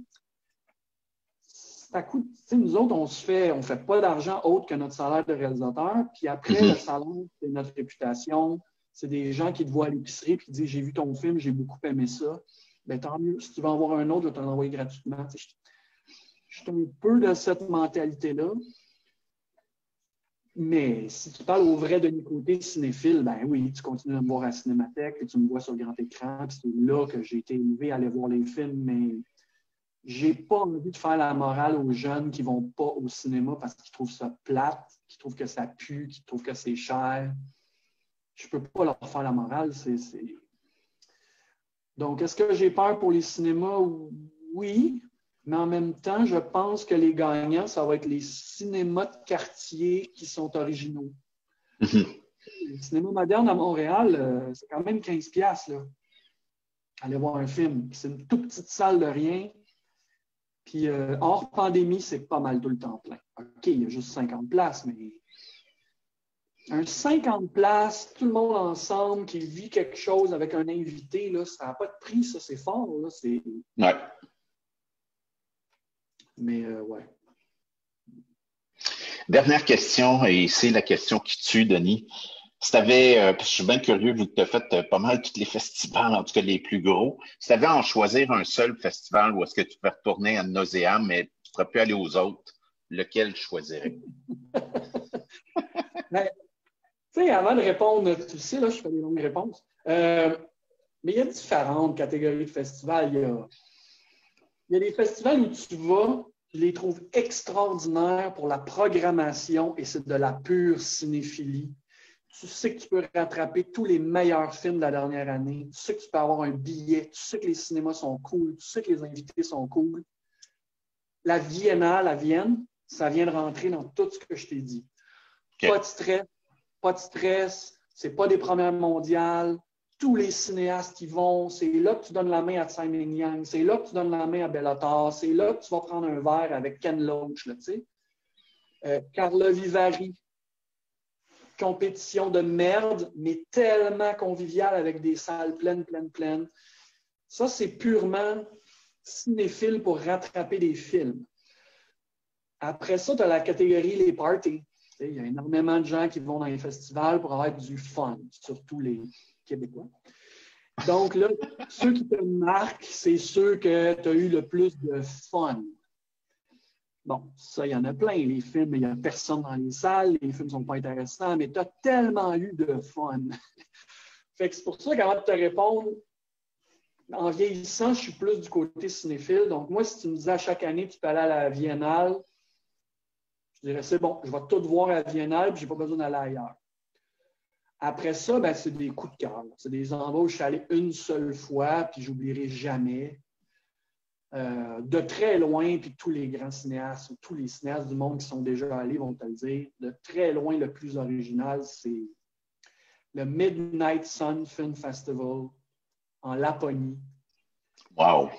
ça coûte. Nous autres, on ne fait pas d'argent autre que notre salaire de réalisateur. Puis après, le salaire, c'est notre réputation. C'est des gens qui te voient à l'épicerie et qui disent j'ai vu ton film, j'ai beaucoup aimé ça. Bien, tant mieux. Si tu veux en voir un autre, je vais te l'envoyer gratuitement. Je suis un peu de cette mentalité-là. Mais si tu parles au vrai Denis Côté cinéphile, ben oui, tu continues de me voir à la Cinémathèque et tu me vois sur le grand écran. C'est là que j'ai été élevé à aller voir les films, mais j'ai pas envie de faire la morale aux jeunes qui vont pas au cinéma parce qu'ils trouvent ça plate, qu'ils trouvent que ça pue, qu'ils trouvent que c'est cher. Je peux pas leur faire la morale. Donc, est-ce que j'ai peur pour les cinémas? Oui. Mais en même temps, je pense que les gagnants, ça va être les cinémas de quartier qui sont originaux. Le cinéma moderne à Montréal, c'est quand même 15$, là. Aller voir un film. C'est une toute petite salle de rien. Puis hors pandémie, c'est pas mal tout le temps plein. OK, il y a juste 50 places, mais un 50 places, tout le monde ensemble, qui vit quelque chose avec un invité, là, ça n'a pas de prix, ça, c'est fort. Là, Ouais. Mais ouais. Dernière question, et c'est la question qui tue, Denis. Si t'avais, parce que je suis bien curieux, vu que tu as fait pas mal tous les festivals, en tout cas les plus gros, si tu avais à en choisir un seul festival où est-ce que tu peux retourner à nauséam, mais tu ne pourrais plus aller aux autres, lequel tu choisirais? Ben, tu sais, avant de répondre, tu le sais, là, je fais des longues réponses. Mais il y a différentes catégories de festivals. Il y a des festivals où tu vas, je les trouve extraordinaires pour la programmation et c'est de la pure cinéphilie. Tu sais que tu peux rattraper tous les meilleurs films de la dernière année. Tu sais que tu peux avoir un billet. Tu sais que les cinémas sont cool. Tu sais que les invités sont cool. La Viennale à Vienne, ça vient de rentrer dans tout ce que je t'ai dit. OK. Pas de stress. C'est pas des premières mondiales. Tous les cinéastes y vont. C'est là que tu donnes la main à Tsai Ming-Yang. C'est là que tu donnes la main à Bellator. C'est là que tu vas prendre un verre avec Ken Loach. Là, tu sais. Carla Vivari. Compétition de merde, mais tellement conviviale avec des salles pleines. Ça, c'est purement cinéphile pour rattraper des films. Après ça, tu as la catégorie les parties. Il y a énormément de gens qui vont dans les festivals pour avoir du fun, surtout les Québécois. Donc là, ceux qui te marquent, c'est ceux que tu as eu le plus de fun. Bon, ça, il y en a plein, les films, il n'y a personne dans les salles, les films ne sont pas intéressants, mais tu as tellement eu de fun. Fait que c'est pour ça qu'avant de te répondre, en vieillissant, je suis plus du côté cinéphile. Donc, moi, si tu me disais à chaque année, tu peux aller à la Biennale, je dirais, c'est bon, je vais tout voir à la Biennale, puis je n'ai pas besoin d'aller ailleurs. Après ça, ben, c'est des coups de cœur. C'est des endroits où je suis allé une seule fois, puis je n'oublierai jamais. De très loin, puis tous les grands cinéastes, ou tous les cinéastes du monde qui sont déjà allés vont te le dire, de très loin, le plus original, c'est le Midnight Sun Film Festival en Laponie. Wow!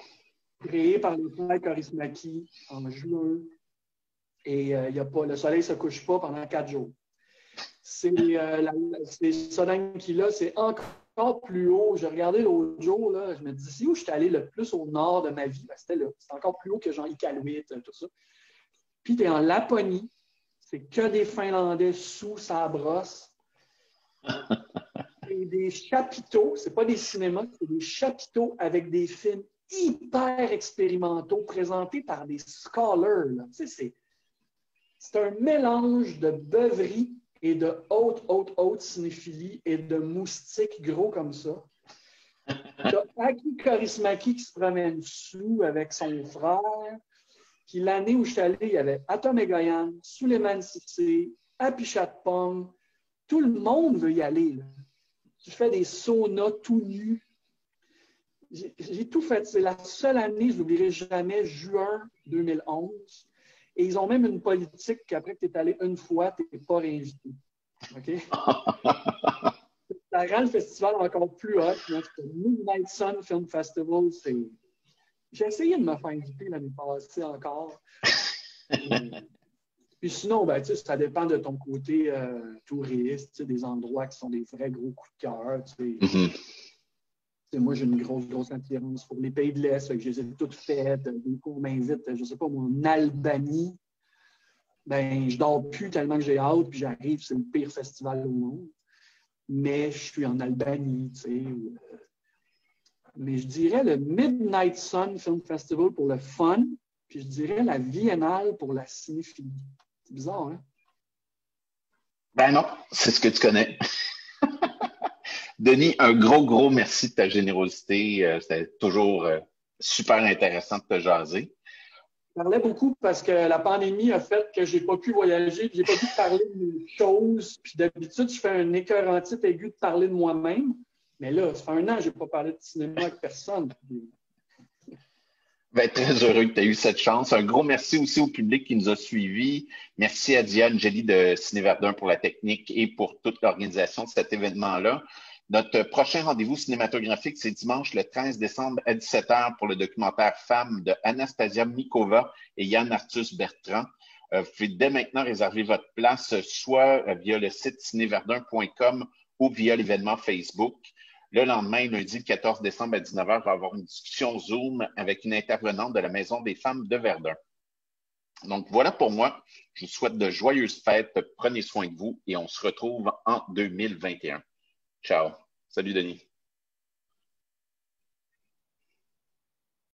Créé par le frère Kaurismäki en juin. Et y a pas, le soleil ne se couche pas pendant 4 jours. C'est Sodankila, c'est encore plus haut. J'ai regardé l'autre jour, là, je me dis, c'est où je suis allé le plus au nord de ma vie? Ben, c'était là. C'est encore plus haut que Jean Iqaluit, tout ça. Puis tu es en Laponie, c'est que des Finlandais sous sa brosse. Et des chapiteaux, c'est pas des cinémas, c'est des chapiteaux avec des films hyper expérimentaux présentés par des scholars. Là. Tu sais, c'est un mélange de beuverie et de haute cinéphilie et de moustiques gros comme ça. T'as Aki Kaurismäki qui se promène sous avec son frère. Puis l'année où je suis allé, il y avait Atom Egoyan, Suleiman Sissé, Apichatpong. Tout le monde veut y aller. Là. Tu fais des saunas tout nus. J'ai tout fait. C'est la seule année, je n'oublierai jamais, juin 2011. Et ils ont même une politique qu'après que tu es allé une fois, tu n'es pas réinvité. OK? Ça rend le festival encore plus hot. Le Midnight Sun Film Festival, c'est... J'ai essayé de me faire inviter l'année passée encore. Puis sinon, ben, ça dépend de ton côté touriste, des endroits qui sont des vrais gros coups de cœur. Mm-hmm. Moi, j'ai une grosse attirance pour les pays de l'Est, que je les ai toutes faites. Des fois, on m'invite, je ne sais pas, moi, en Albanie. Ben, je dors plus tellement que j'ai hâte, puis j'arrive, c'est le pire festival au monde. Mais je suis en Albanie, tu sais. Mais je dirais le Midnight Sun Film Festival pour le fun, puis je dirais la Biennale pour la cinéphilie. C'est bizarre, hein? Ben non, c'est ce que tu connais. Denis, un gros merci de ta générosité. C'était toujours super intéressant de te jaser. Je parlais beaucoup parce que la pandémie a fait que je n'ai pas pu voyager, puis je n'ai pas pu parler de choses. Puis d'habitude, je fais un écœurantite aigu de parler de moi-même. Mais là, ça fait 1 an que je n'ai pas parlé de cinéma avec personne. Ben, très heureux que tu aies eu cette chance. Un gros merci aussi au public qui nous a suivis. Merci à Diane Gély de Ciné Verdun pour la technique et pour toute l'organisation de cet événement-là. Notre prochain rendez-vous cinématographique, c'est dimanche le 13 décembre à 17h pour le documentaire Femmes de Anastasia Mikova et Yann Arthus Bertrand. Vous pouvez dès maintenant réserver votre place soit via le site cinéverdun.com ou via l'événement Facebook. Le lendemain, lundi 14 décembre à 19h, il va y avoir une discussion Zoom avec une intervenante de la Maison des femmes de Verdun. Donc, voilà pour moi. Je vous souhaite de joyeuses fêtes. Prenez soin de vous et on se retrouve en 2021. Ciao. Salut, Denis.